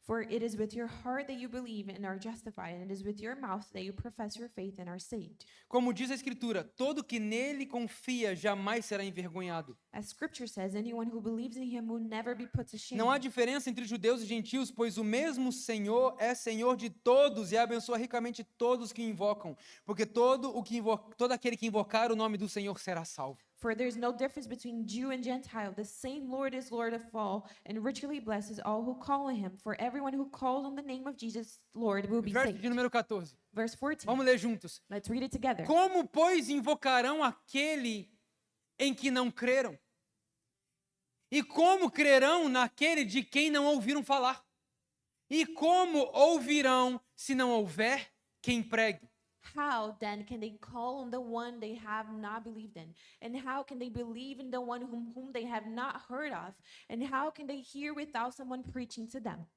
For it is with your heart that you believe and are justified, and it is with your mouth that you profess your faith and are saved. Como diz a Escritura, todo que nele confia jamais será envergonhado. As scripture says, anyone who believes in him will never be put to shame. Não há diferença entre judeus e gentios, pois o mesmo Senhor é Senhor de todos e abençoa ricamente todos que invocam, porque todo aquele que invocar o nome do Senhor será salvo. For there is no difference between Jew and Gentile. The same Lord is Lord of all, and richly blesses all who call on him. For everyone who calls on the name of Jesus, Lord, will be Verso saved. de número 14. Verse 14. Vamos ler juntos. Let's read it together. Como, pois, invocarão aquele em que não creram? E como crerão naquele de quem não ouviram falar? E como ouvirão se não houver quem pregue? How then can they call on the one they have not believed in? And how can they believe in the one whom they have not heard of? And how can they hear without someone preaching to them?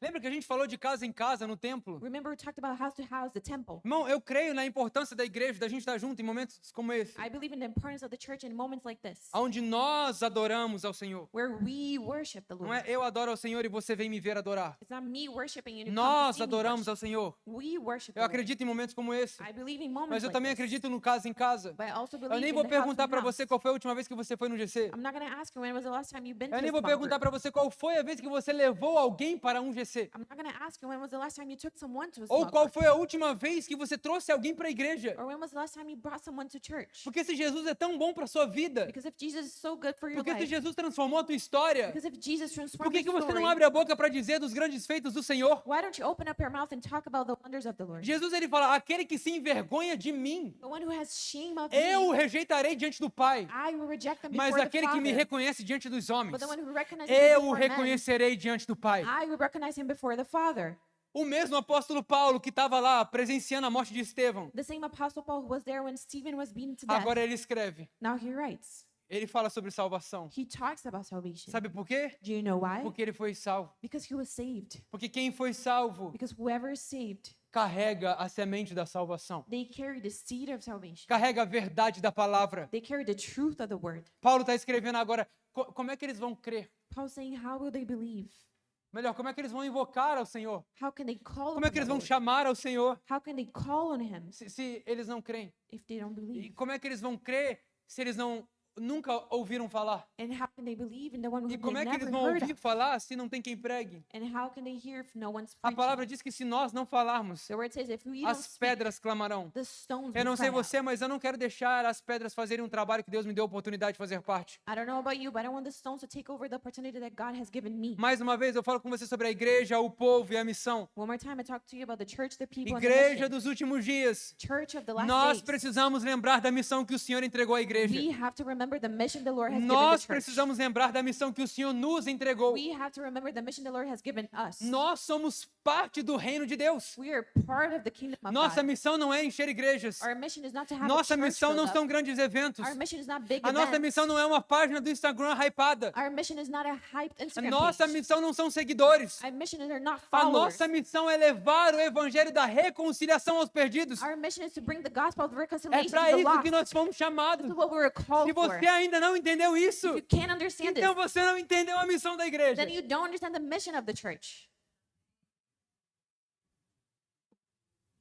Lembra que a gente falou de casa em casa no templo? Remember we talked about house to house, the temple. Irmão, eu creio na importância da igreja, da gente estar junto em momentos como esse, I believe in the importance of the church in moments like this, onde nós adoramos ao Senhor. where we worship the Não Lord. é eu adoro ao Senhor e você vem me ver adorar. It's not me worshiping and you come to Nós see me adoramos worship. ao Senhor. We worship the Eu Lord. acredito em momentos como esse, I believe in moments mas eu like também this, acredito no casa em casa. but I also Eu believe nem in vou the house perguntar to para você house. qual foi a última vez que você foi no GC. I'm not going to ask you when was the last time you've been Eu to nem a vou small perguntar group. para você qual foi a vez que você levou alguém para um GC. I'm not going to ask you when was the last time you took someone to a Ou small qual group. foi a última vez que você trouxe alguém para a igreja. Or when was the last time you brought someone to church? Porque se Jesus é tão bom para sua vida, Because if Jesus is so good for your porque se life, Jesus transformou a tua história, because if Jesus por transformed que your você story, não abre a boca para dizer dos grandes feitos do Senhor? why don't you open up your mouth and talk about the wonders of the Lord? Jesus ele fala: aquele que se envergonha de mim, The one who has shame of eu o me, rejeitarei diante do Pai. I will reject them Mas before the aquele que me Father. reconhece diante dos homens, But the one who recognizes me eu o before men, reconhecerei diante do Pai. I will recognize him before the Father. O mesmo apóstolo Paulo que estava lá presenciando a morte de Estevão, The same Apostle Paul who was there when Stephen was beaten to death. agora ele escreve. Now he writes. Ele fala sobre salvação. He talks about salvation. Sabe por quê? Do you know why? Porque ele foi salvo. Because he was saved. Porque quem foi salvo Because whoever is saved, carrega a semente da salvação. they carry the seed of salvation. Carrega a verdade da palavra. They carry the truth of the word. Paulo está escrevendo agora, como é que eles vão crer? Paul's saying, how will they believe? Melhor, como é que eles vão invocar ao Senhor? How can they call Como é upon que eles the vão Lord? chamar ao Senhor How can they call on him se eles não creem? if they don't E believe? como é que eles vão crer se eles nunca ouviram falar? And how can they believe in the one who E they como é que eles never vão heard ouvir of? falar se não tem quem pregue? And how can they hear if no one's A preaching? palavra diz que se nós não falarmos, The word says if we don't as speak, pedras clamarão. the stones Eu will não sei cry out. você, mas eu não quero deixar as pedras fazerem um trabalho que Deus me deu a oportunidade de fazer parte. I don't know about you, but I don't want the stones to take over the opportunity that God has given me. Mais uma vez, eu falo com você sobre a igreja, o povo e a missão. One more time, I talk to you about the church, the people, and the Igreja mission. dos últimos dias. Church of the last Nós days. precisamos lembrar da missão que o Senhor entregou à igreja. We have to remember the mission the Lord has given Nós the church. precisamos lembrar da missão que o Senhor nos entregou. We have to remember the mission the Lord has given us. Nós somos parte do reino de Deus. We are part of the kingdom of Nossa God. missão não é encher igrejas. Our mission is not to have Nossa a church missão não filled são up. grandes eventos. Our mission is not big A nossa events. missão não é uma página do Instagram hypada. Our mission is not a hyped A Instagram nossa page. missão não são seguidores. Our mission is not A followers. nossa missão é levar o evangelho da reconciliação aos perdidos. Our mission is to bring the gospel of É reconciliation para to the isso lost. que nós fomos This chamados. is what we were Se called for. você ainda não entendeu isso, If you can't understand então this, você não entendeu a missão da igreja. then you don't understand the mission of the church.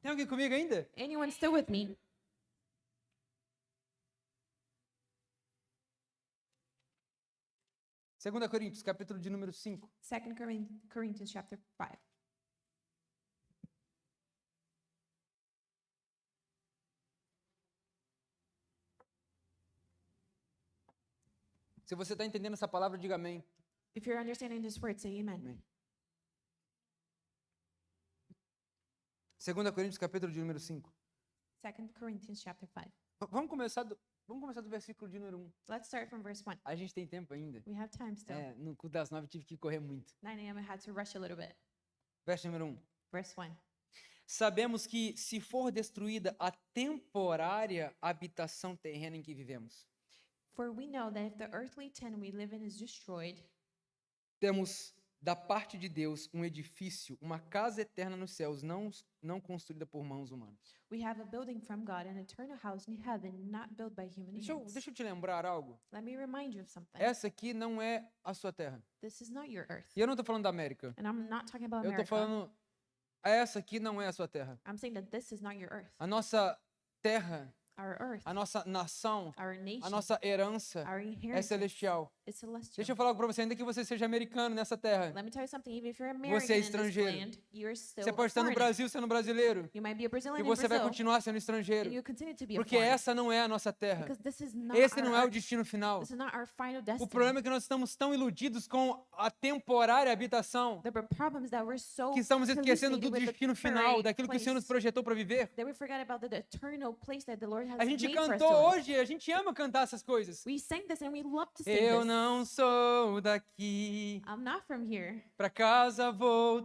Tem alguém comigo ainda? Anyone still with me? Segunda Coríntios, capítulo de número 5. 2 Corinthians chapter 5. Se você está entendendo essa palavra, diga amém. If you're understanding this word, say amen. Amém. Segunda Coríntios, capítulo de número 5. 2 Corinthians chapter 5. Vamos começar do versículo de número 1. Let's start from verse 1. A gente tem tempo ainda. We have time still. No culto das 9 tive que correr muito. 9 a.m. I had to rush a little bit. Verso número 1. Verse 1. Sabemos que se for destruída a temporária habitação terrena em que vivemos, For we know that if the earthly tent we live in is destroyed, temos da parte de Deus um edifício, uma casa eterna nos céus, não construída por mãos humanas. we have a building from God, an eternal house in heaven, not built by human hands. Deixa eu te lembrar algo. Let me remind you of something. Essa aqui não é a sua terra. This is not your earth. E eu não estou falando da América. And I'm not talking about Eu estou America. falando, essa aqui não é a sua terra. I'm saying that this is not your earth. A nossa terra, Our earth, a nossa nação, our a nation, nossa herança our é inheritance celestial. is celestial. Deixa eu falar algo para você, ainda que você seja americano nessa terra. Let me tell you something. Even if you're Você é American in this estrangeiro. land, you're still Você a pode estar no foreigner. Brasil sendo brasileiro. You might be a Brazilian E in você vai Brazil, continuar sendo and estrangeiro. you continue to be a Porque foreigner. essa não é a nossa terra. Because this is not Esse our não é o earth. destino final. This is not our final O destiny. problema é que nós estamos tão iludidos com a temporária habitação The problem is that we're so que estamos esquecendo do hallucinated with the destino final, temporary daquilo que o Senhor nos place projetou para viver. that we forget about the eternal place that the Lord has A gente made for us cantou to live. hoje, a gente ama cantar essas coisas. We sang this and we love to sing Eu this. não sou daqui, I'm not from here. pra casa To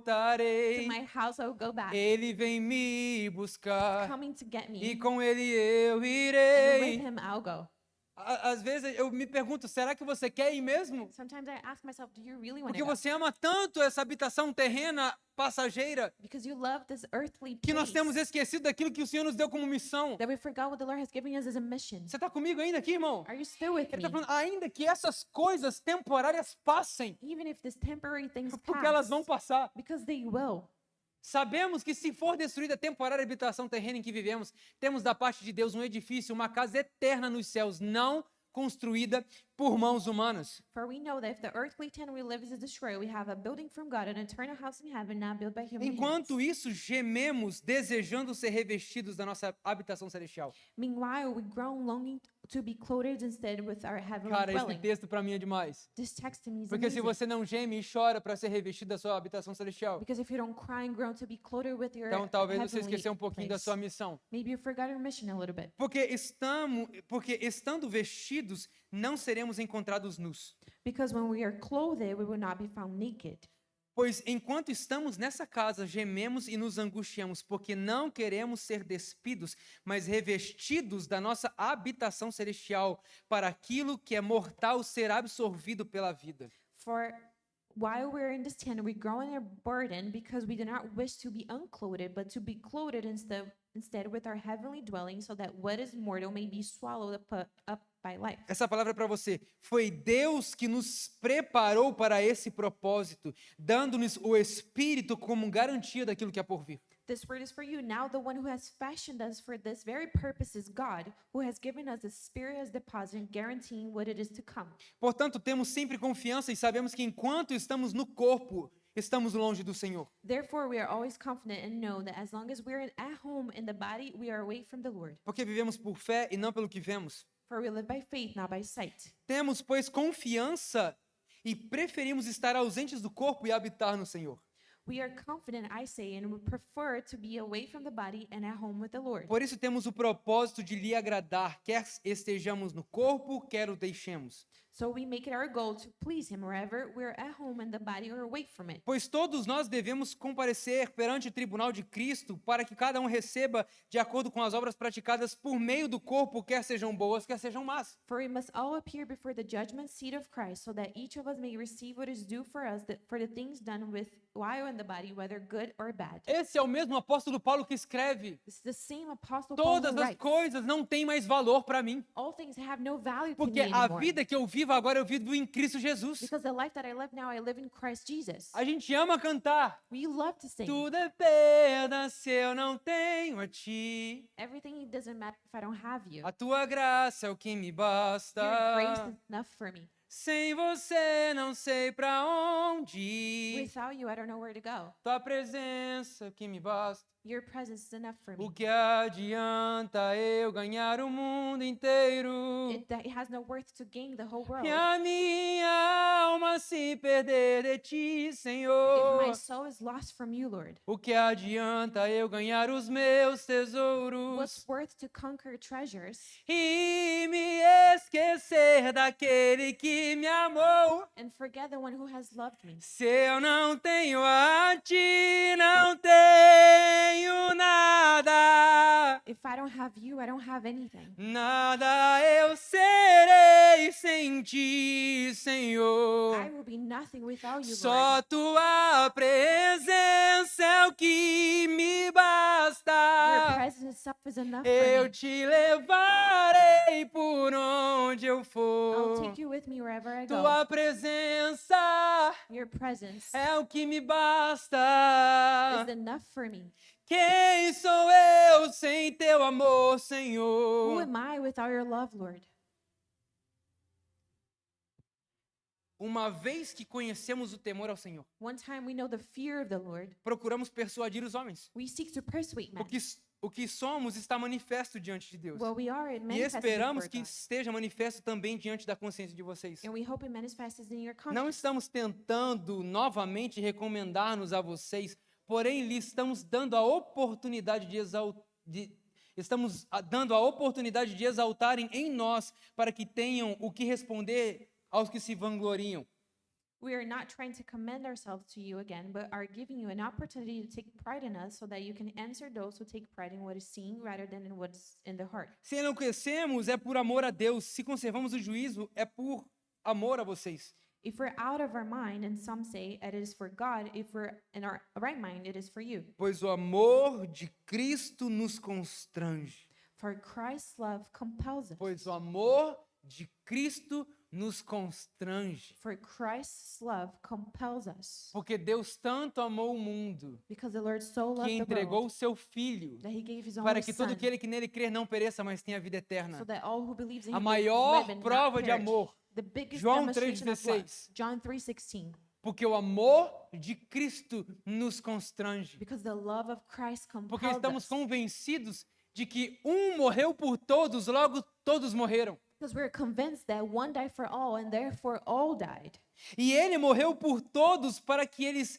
voltarei. my house I will go back. Ele vem me buscar Coming to get me. e com ele eu And with irei. him I'll go. Às vezes eu me pergunto, será que você quer ir mesmo? Sometimes I ask myself, do you really want Porque to go? você ama tanto essa habitação terrena passageira Because you love this earthly que nós place temos esquecido daquilo que o Senhor nos deu como missão. that we forgot what the Lord has given us as a mission. Você está comigo ainda aqui, irmão? Are you still with Ele me? está falando, ainda que essas coisas temporárias passem, Even if these temporary things porque elas pass, vão passar. because they will. Sabemos que se for destruída a temporária habitação terrena em que vivemos, temos da parte de Deus um edifício, uma casa eterna nos céus, não construída por mãos humanas. For we know that if the earthly tent we live is destroyed, we have a building from God, an eternal house in heaven, not built by human hands. Enquanto isso, gememos, desejando ser revestidos da nossa habitação celestial. Meanwhile, we groan longing to be clothed instead with our heavenly Cara, esse dwelling. texto para mim é demais. This text to me is Porque se amazing. você não geme e chora para ser revestido da sua habitação celestial, Because if you don't cry and groan to be clothed with your então talvez você heavenly esqueceu um pouquinho da place, sua missão. maybe you forgot your mission a little bit. Porque estando vestidos, não seremos encontrados nus. Because when we are clothed, we will not be found naked. Pois enquanto estamos nessa casa, gememos e nos angustiamos, porque não queremos ser despidos, mas revestidos da nossa habitação celestial, para aquilo que é mortal ser absorvido pela vida. For while we're in this tent, we grow in our burden because we do not wish to be unclothed, but to be clothed instead with our heavenly dwelling, so that what is mortal may be swallowed up by life. Essa palavra é para você. Foi Deus que nos preparou para esse propósito, dando-nos o Espírito como garantia daquilo que há por vir. This word is for you. Now the one who has fashioned us for this very purpose is God, who has given us the Spirit as deposit, guaranteeing what it is to come. Portanto, temos sempre confiança e sabemos que enquanto estamos no corpo, estamos longe do Senhor. Therefore, we are always confident and know that as long as we're at home in the body, we are away from the Lord. Porque vivemos por fé e não pelo que vemos. For we live by faith, not by sight. Temos, pois, confiança e preferimos estar ausentes do corpo e habitar no Senhor. We are confident, I say, and we prefer to be away from the body and at home with the Lord. Por isso temos o propósito de lhe agradar, quer estejamos no corpo, quer o deixemos. So we make it our goal to please Him wherever we're at home in the body or away from it. Pois todos nós devemos comparecer perante o tribunal de Cristo para que cada um receba de acordo com as obras praticadas por meio do corpo, quer sejam boas, quer sejam más. For we must all appear before the judgment seat of Christ, so that each of us may receive what is due for us for the things done with while in the body, whether good or bad. Esse é o mesmo apóstolo Paulo que escreve: This is the same Apostle Paul who todas as writes, coisas não têm mais valor para mim, all things have no value to porque me a anymore. vida que eu vivo agora eu vivo em Cristo Jesus. Because the life that I live now, I live in Christ Jesus. A gente ama cantar. We love to sing. Tudo é perda se eu não tenho a ti. Everything doesn't matter if I don't have you. A tua graça é o que me Your grace basta. is enough for me. Sem você não sei pra onde ir. Without you, I don't know where to go. Tua presença é o que me basta. Your presence is enough for O me. que adianta eu ganhar o mundo inteiro It has no worth to gain the whole world. e a minha alma se perder de ti, If Senhor? my soul is lost from you, Lord, O que adianta eu ganhar os meus what's tesouros worth to conquer treasures e me esquecer daquele que me amou? and forget the one who has loved me? Se eu não tenho a ti, não tenho nada. If I don't have you, I don't have anything. Nada eu serei sem ti, Senhor. I will be nothing without you, Lord. Só tua presença é o que me Your basta. presence itself is enough Eu for me. te levarei por onde eu I'll for. take you with me wherever I go. Tua presença Your presence é o que me is basta. enough for me. Quem sou eu sem teu amor, Who Senhor? am I without your love, Lord? Uma vez que conhecemos o temor ao Senhor, One time we know the fear of the Lord, procuramos persuadir os homens. we seek to persuade men. O que somos está manifesto diante de Deus. What we are, it E manifests esperamos before que God. esteja manifesto também diante da consciência de vocês. And we hope it manifests in your Não conscience. estamos tentando novamente recomendar-nos a vocês, porém lhes estamos dando a oportunidade dando a oportunidade de exaltarem em nós para que tenham o que responder aos que se vangloriam. We are not trying to commend ourselves to you again, but are giving you an opportunity to take pride in us so that you can answer those who take pride in what is seen rather than in what's in the heart. Se enlouquecemos é por amor a Deus, se conservamos o juízo é por amor a vocês. If we're out of our mind, and some say it is for God, if we're in our right mind, it is for you. Pois o amor de Cristo nos constrange. For Christ's love compels us. Pois o amor de Cristo nos constrange. For Christ's love compels us. Porque Deus tanto amou o mundo Because the Lord so que loved the entregou world o seu Filho that he gave his para only que son, todo aquele que nele crer não pereça, mas tenha vida eterna. so that all who believes in A him may maior live and not prova de perish. amor. The biggest João demonstration of love. 3,16. John 3:16. Porque o amor de Cristo nos constrange. Because the love of Christ Porque compels estamos us. convencidos de que um morreu por todos, logo todos morreram. Because we're convinced that one died for all and therefore all died. E ele morreu por todos para que eles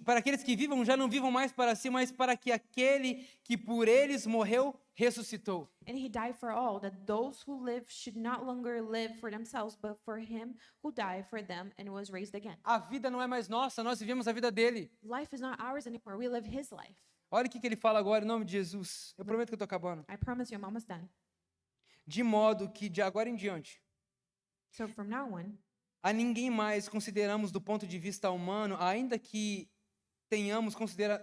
para aqueles que vivam, já não vivam mais para si, mas para que aquele que por eles morreu, ressuscitou. And he died for all, that those who live should not longer live for themselves, but for him who died for them and was raised again. A vida não é mais nossa, nós vivemos a vida dele. Life is not ours anymore. We live his life. Olha o que ele fala agora em nome de Jesus. Eu prometo que eu estou acabando. I promise you, I'm almost done. De modo que de agora em diante, So from now on, a ninguém mais consideramos do ponto de vista humano, ainda que tenhamos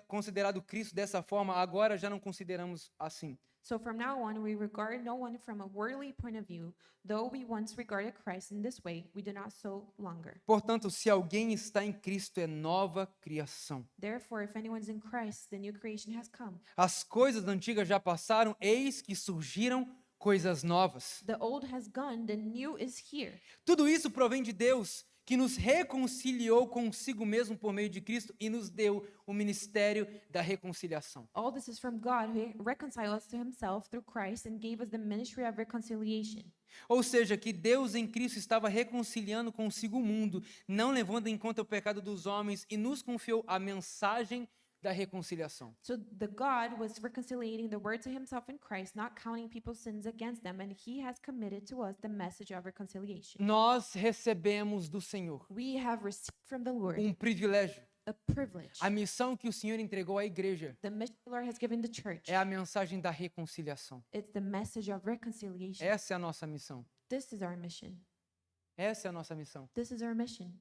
considerado Cristo dessa forma, agora já não consideramos assim. So from now on, we regard no one from a worldly point of view. Though we once regarded Christ in this way, we do not so longer. Portanto, se alguém está em Cristo, é nova criação. Therefore, if anyone's in Christ, the new creation has come. As coisas antigas já passaram, eis que surgiram coisas novas. The old has gone, the new is here. Tudo isso provém de Deus, que nos reconciliou consigo mesmo por meio de Cristo e nos deu o ministério da reconciliação. All this is from God, who reconciled us to himself through Christ and gave us the ministry of reconciliation. Ou seja, que Deus em Cristo estava reconciliando consigo o mundo, não levando em conta o pecado dos homens, e nos confiou a mensagem da reconciliação. So the God was reconciliating the word to himself in Christ, not counting people's sins against them, and he has committed to us the message of reconciliation. Nós recebemos do Senhor We have received from the Lord privilégio. a privilege. A missão que o Senhor entregou à igreja The mission the Lord has given the church. é a mensagem da reconciliação. It's the message of reconciliation. Essa é a nossa missão. This is our mission. Essa é a nossa missão. This is our mission.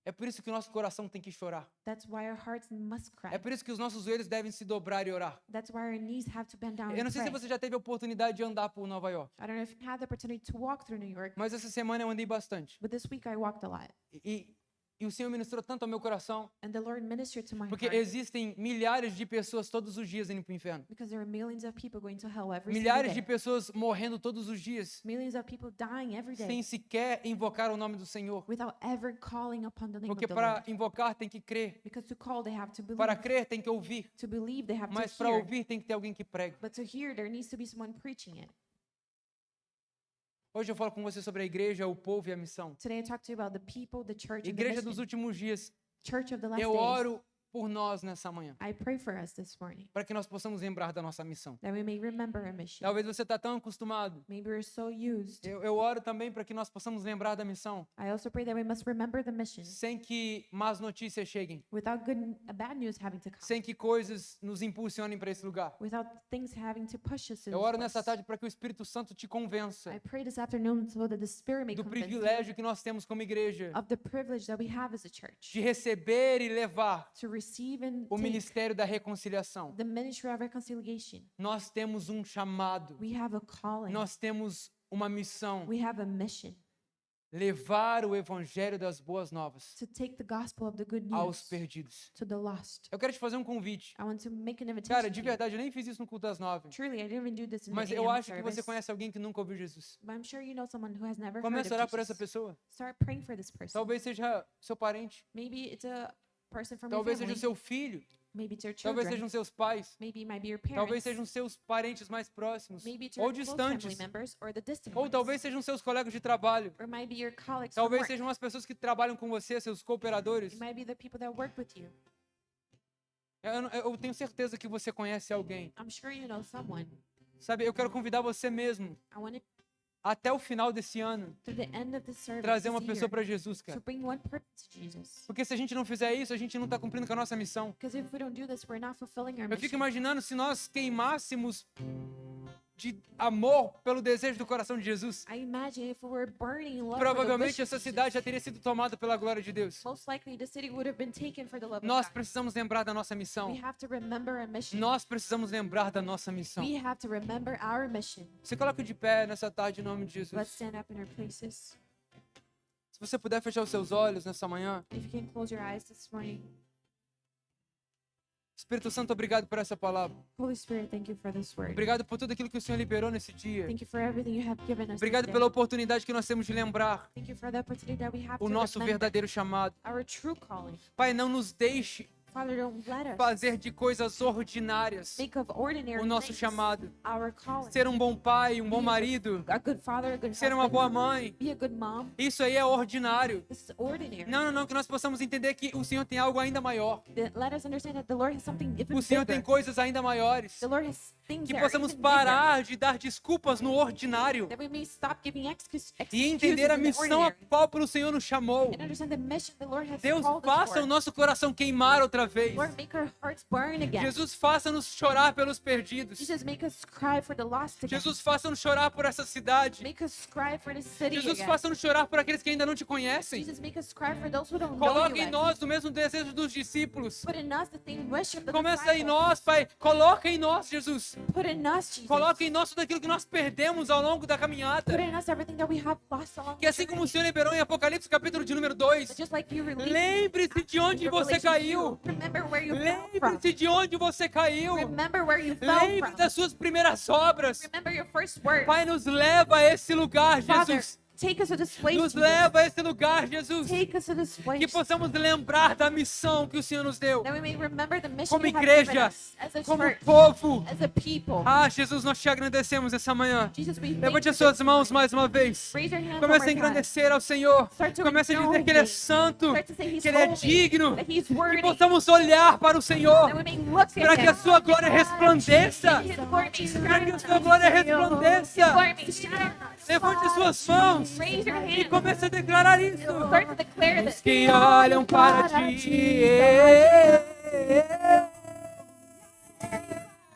É por isso que o nosso coração tem que chorar. That's why our hearts must cry. É por isso que os nossos joelhos devem se dobrar e orar. That's why our knees have to bend down Eu não and sei se pray. você já teve a oportunidade de andar por Nova York, I don't know if you had the opportunity to walk through New York, mas essa semana eu andei bastante. but this week I walked a lot. E o Senhor ministrou tanto ao meu coração, And the Lord ministered to my porque heart existem milhares de pessoas todos os dias indo para o inferno. because there are millions of people going to hell every Milhares de single day. pessoas morrendo todos os dias, Millions of people dying every day sem sequer invocar o nome do Senhor. without ever calling upon the name Porque of the para Lord. invocar tem que crer, Because to call they have to para believe. crer tem que ouvir, To believe they have mas to para hear. ouvir tem que ter alguém que pregue. But to hear there needs to be someone preaching it. Hoje eu falo com você sobre a igreja, o povo e a missão. Today I talk to you about the people, the church, and the Igreja dos mission. últimos dias, Church of the last eu days. oro por nós nessa manhã, I pray for us this morning para que nós possamos lembrar da nossa missão. that we may remember our mission. Talvez você está tão acostumado. Maybe we're so used. Eu oro também para que nós possamos lembrar da missão, I also pray that we must remember the mission sem que más notícias cheguem, without bad news having to come. sem que coisas nos impulsionem para esse lugar. Without things having to push us to Eu this oro nessa place. tarde para que o Espírito Santo te convença I pray this afternoon so that the Spirit may do convince you privilégio que nós temos como igreja of the privilege that we have as a church de receber e levar to receive and o take ministério da reconciliação. the ministry of reconciliation. Nós temos um chamado, We have a calling. nós temos uma missão, We have a mission levar o evangelho das boas novas to take the gospel of the good aos news perdidos. to the lost. Eu quero te fazer um convite. I want to make an invitation. Cara, de to you. verdade, eu nem fiz isso no culto das 9. Truly, I didn't even do this in Mas the eu AM acho que você service, conhece alguém que nunca ouviu Jesus. but I'm sure you know someone who has never heard Comece a of orar por essa Jesus. pessoa. Start praying for this person. Talvez seja seu parente. Maybe it's a person from your Talvez seja family. o seu filho. Maybe it's your Talvez children. sejam seus pais. Maybe it might be your Talvez parents. sejam seus parentes mais próximos. Maybe it's Ou your close family distantes. members or the distant Ou ones. talvez sejam seus colegas de trabalho. Or it might be your colleagues from Talvez work. sejam as pessoas que trabalham com você, seus cooperadores. It might be the people that work with you. Eu tenho certeza que você conhece alguém. I'm sure you know someone. Sabe, eu quero convidar você mesmo, I want to, até o final desse ano, through the end of the service, trazer uma this pessoa year, para Jesus, to cara. bring one person to Jesus. Porque se a gente não fizer isso, a gente não está cumprindo com a nossa missão. Because if we don't do this, we're not fulfilling our Eu fico mission. imaginando se nós queimássemos de amor pelo desejo do coração de Jesus. I imagine if we were burning in love for the Provavelmente wish of essa cidade já Jesus, teria sido tomada pela glória de Deus. most likely the city would have been taken for the love Nós of God. precisamos lembrar da nossa missão. We have to remember our mission. Nós precisamos lembrar da nossa missão. We have to remember our mission. Você coloca de pé nessa tarde em nome de Let's Jesus. stand up in our places. Se você puder fechar os seus olhos nessa manhã. If you can close your eyes this morning. Espírito Santo, obrigado por essa palavra. Holy Spirit, thank you for this word. Obrigado por tudo aquilo que o Senhor liberou nesse dia. Thank you for everything you have given us. Obrigado this pela day. oportunidade que nós temos de lembrar Thank you for the opportunity that we have o to nosso remember verdadeiro chamado. our true calling. Pai, não nos deixe Father, don't let us fazer de coisas ordinárias make of ordinary o nosso things chamado. our calling. Ser um bom pai, um bom marido, A good father, a good ser uma husband, boa mãe, be a good mom. isso aí é ordinário. This is ordinary. Não, que nós possamos entender que o Senhor tem algo ainda maior. Let us understand that the Lord has something even O Senhor tem bigger. coisas ainda maiores. The Lord has things Que that are possamos even bigger. parar de dar desculpas no ordinário That we may stop giving excuses e entender a in the missão a ordinary qual o Senhor nos chamou. and understand the mission the Lord has Deus, called us faça for. o nosso coração queimar outra vez. Lord, make our hearts burn again. Jesus, faça-nos chorar pelos perdidos. Jesus, make us cry for the lost again. Jesus, faça-nos chorar por essa cidade. Make us cry for this city Jesus, again. faça-nos chorar por aqueles que ainda não te conhecem. Jesus, make us cry for those who don't know Coloque you em yet. nós o mesmo desejo dos discípulos. Put in us the same wish of the Começa em disciples. nós, Pai. Coloca em nós, Jesus. Put in us, Jesus. Coloca em nós tudo aquilo que nós perdemos ao longo da caminhada. Put in us everything that we have lost along Que the assim como o journey. Senhor liberou em Apocalipse, capítulo de número 2, Just like you released lembre-se de onde in você Revelation caiu. 2, remember where you fell from. Lembre-se de onde você caiu. Remember where you fell Lembre from. das suas primeiras obras. Remember your first words. Pai, nos leva a esse lugar, Father, Jesus. take us to this place. Nos Jesus. leva a esse lugar, Jesus. Take us to this place. Que possamos lembrar da missão que o Senhor nos deu. That we may remember the mission Como you have given igreja, us as a como church, povo. as a people. Ah, Jesus, nós te agradecemos essa manhã. Jesus, we thank Levante you as suas this mãos morning. mais uma vez. Raise your hand Comece a one more time. engrandecer ao Senhor. Start to Comece a dizer acknowledge que Ele é Him. santo, Start to say He's que Ele é holy, digno. that He's Que worthy. possamos olhar para o Senhor, That we may look at para que Him. a Sua glória resplandeça. His glory may shine Para que a on Sua us. glória His resplandeça. glory may shine on us. Levante as suas mãos Raise your e hand. comece a declarar isso. Start to declare Os this. que olham para ti.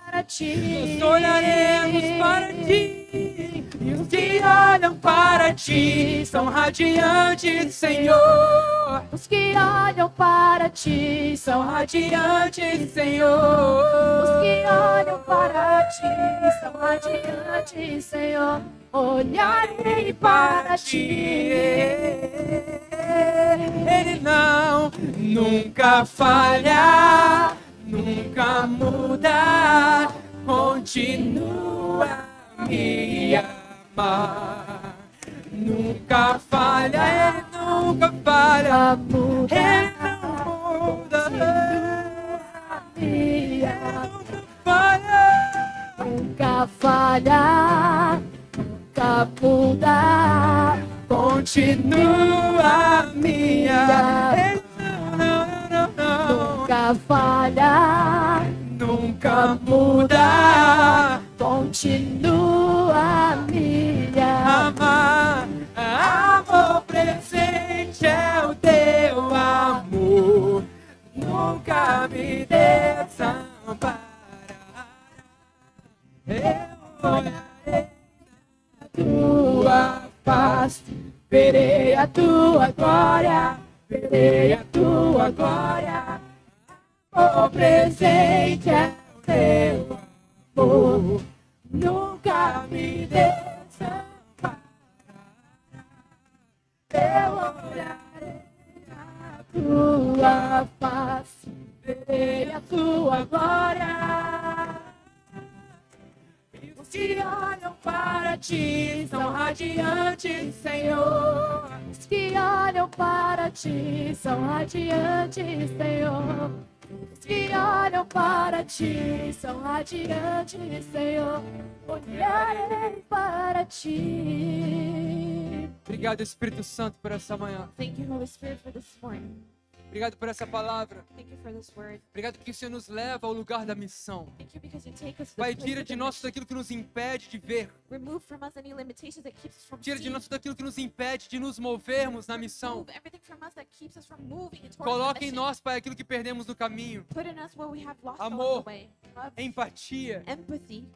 Para ti. Nós olharemos para ti. E os que olham para ti são radiantes, Senhor. Os que olham para ti São radiantes, Senhor. Os que olham para ti são radiantes, Senhor. Olharei para ti. Ele não nunca falha, nunca muda, continua a me amar. Nunca falha, ele nunca falha, ele não muda, ele nunca falha. Nunca falha, nunca muda. Continua minha. Nunca falha, Nunca muda. continua minha. Amar, amor presente é o teu amor. Nunca me desamparará. Eu olharei a tua face, verei a tua glória, verei a tua glória. O presente é o teu amor, nunca me desamparará. Eu olharei a tua face, verei a tua glória. Os que olham para ti são radiantes, Senhor. Os que olham para ti são radiantes, Senhor. Os que olham para ti são radiantes, Senhor. Olharei para ti. Obrigado, Espírito Santo, por essa manhã. Thank you, Holy Spirit, for this morning. Obrigado por essa palavra. Thank you for this word. Obrigado porque o Senhor nos leva ao lugar da missão. Thank you because you take us to the Pai, place tira of de the nós mission. tudo aquilo que nos impede de ver. Remove from us any limitations that keeps us from Tira de seeing. nós tudo aquilo que nos impede de nos movermos na missão. Remove everything from us that keeps us from moving towards the Coloque em mission. nós, Pai, aquilo que perdemos no caminho. Put in us what we have lost Amor. along the way. Love, Empatia, empathy,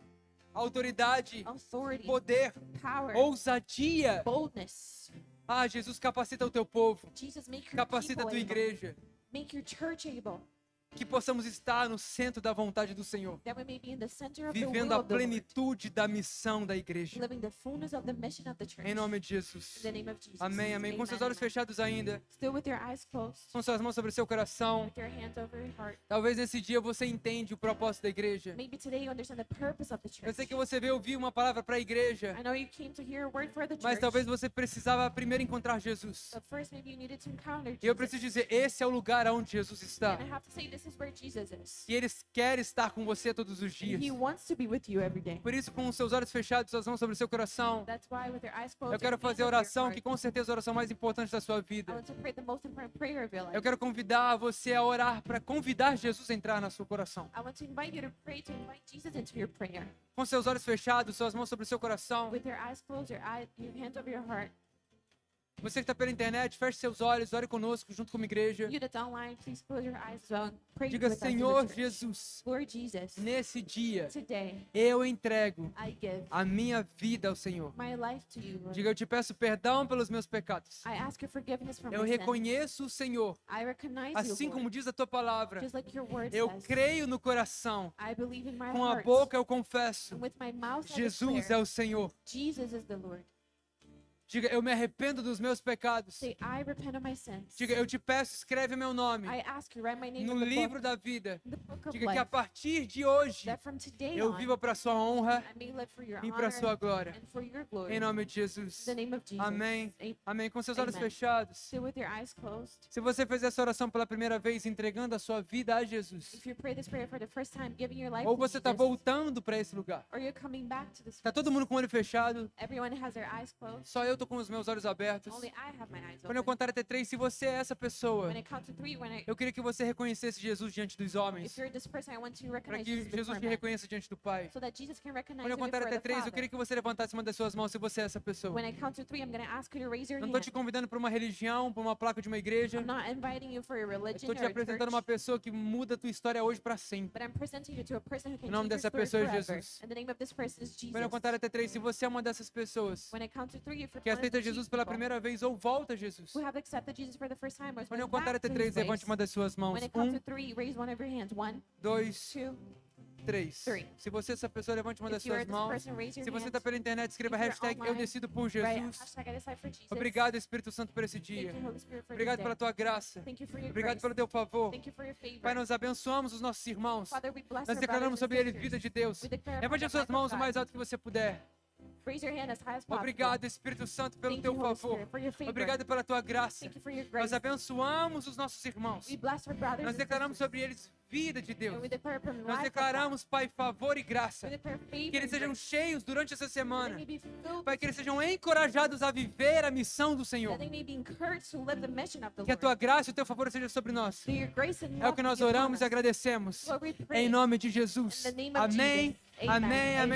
autoridade, authority, poder, power, ousadia. boldness. Ah, Jesus, capacita o teu povo. Jesus, make your Capacita a people tua able. igreja. Make your church able. Que possamos estar no centro da vontade do Senhor. That we may be in the center of the Vivendo will a of the Lord. plenitude da missão da igreja. Living the fullness of the mission of the church. Em nome de Jesus. In the name of Jesus. Amém, amém. Com seus olhos fechados ainda. Still with your eyes closed. Com suas mãos sobre o seu coração. With your hands over your heart. Talvez nesse dia você entende o propósito da igreja. Maybe today you understand the purpose of the church. Eu sei que você veio ouvir uma palavra para a igreja. I know you came to hear a word for the church. Mas talvez você precisava primeiro encontrar Jesus. But first maybe you needed to encounter E eu Jesus. preciso dizer, esse é o lugar onde Jesus está. And I have to say this is where Jesus is. E Ele quer estar com você todos os And dias. He wants to be with you every day. Por isso, com os seus olhos fechados, suas mãos sobre o seu coração, That's why with your eyes closed, eu quero your hands fazer a over your oração, heart, que com certeza é a oração mais importante da sua I vida. want to pray the most important prayer of your life. Eu quero convidar você a orar para convidar Jesus a entrar no seu coração. I want to invite you to pray to invite Jesus into your prayer. Com seus olhos fechados, suas mãos sobre o seu coração. With your eyes closed, your hands over your heart. Você que está pela internet, feche seus olhos, ore conosco, junto com a igreja. You that's online, please close your eyes as well. And pray Diga, with us as a Senhor church. Jesus, Lord Jesus, nesse dia, today eu entrego I give a minha vida ao Senhor. my life to you, Lord. Diga, eu te peço perdão pelos meus pecados. I ask your forgiveness for Eu my sins. reconheço o Senhor, I recognize assim you, como Lord, diz a tua palavra. just like your word Eu says. creio no coração, I believe in my com a heart. boca eu confesso. And with my mouth I Jesus é declare, o Senhor. Jesus is the Lord. Diga, eu me arrependo dos meus pecados. Say, I repent of my sins. Diga, eu te peço, escreve meu nome I ask you, write my name no in the livro book, da vida. in the book of Diga que a life, partir de hoje that from today eu on, viva para sua honra I may live for your e para honor sua glória. and for your glory. Em nome de Jesus. In the name of Jesus. Amém. Amém. Com seus olhos Amen. fechados. So with your eyes closed, Se você fez essa oração pela primeira vez, entregando a sua vida a Jesus, if you pray this prayer for the first time, giving your life ou to você está Jesus, voltando para esse lugar, or you're coming back to this está todo place, mundo com o olho fechado, everyone has their eyes closed. só eu estou com os meus olhos abertos. Only I have my eyes Quando eu open. contar até 3, se você é essa pessoa, When I count to 3, eu queria que você reconhecesse Jesus diante dos homens, if you're this person, I want to para recognize que Jesus Jesus before te men, reconheça diante do Pai. so that Jesus can recognize Quando eu you contar before até the 3, eu Father. queria que você levantasse uma das suas mãos se você é essa pessoa. When I count to 3, I'm going to ask you to raise your Não estou hand. te convidando para uma religião, para uma placa de uma igreja. I'm not inviting you for a religion Estou te or a apresentando uma church, pessoa que muda a tua história hoje para sempre. but I'm presenting you to a person who can O nome change your dessa story pessoa é forever. Jesus. And the name of this person is Jesus. Quando eu contar até 3, se você é uma dessas pessoas When I count to 3, if you're que one of aceita the Jesus pela people primeira vez ou volta a Jesus, who have accepted Jesus for the first time or is quando eu going contar back até to 3, his levante uma ways, das suas mãos. when I count 1, to 3, raise one of your hands. 1, 2, 2, 3. 3. Se você é essa pessoa, levante uma das If you are suas this mãos. person, raise Se your você hand. está pela internet, escreva If you're hashtag Eu online, Decido por Write Jesus. hashtag I decide for Jesus. Obrigado, Espírito Santo, por esse Thank dia. you, Holy Spirit, for Obrigado this pela day. tua graça. Thank you for your Obrigado grace. pelo teu favor. Thank you for your favor. Pai, nós abençoamos os nossos irmãos. Father, we bless Nós our declaramos brothers and sobre eles sisters. vida de Deus. We declare Levante upon as suas them life mãos of o God. mais alto que você puder. Raise your hand as high as possible. Obrigado, Espírito Santo, pelo Thank teu you, Holy favor. Spirit, for your favor. Obrigado pela tua graça. Thank you for your Nós grace. abençoamos os nossos irmãos. We bless our brothers Nós and declaramos sisters. sobre eles vida de Deus. And we declare upon Nós life of declaramos, Pai, favor e God. graça. We declare favor Que eles and sejam grace. cheios durante essa That they semana. may be filled, Pai, que eles sejam encorajados a viver a missão do Senhor. that they may be encouraged to live the mission of the Que a Lord. tua graça e o teu favor sejam sobre nós. Through your grace and É o love que nós be upon oramos e us. agradecemos. Lord, we pray Em nome de Jesus. in the name of Amém. Jesus. Amen. Amém. Amém. Amen.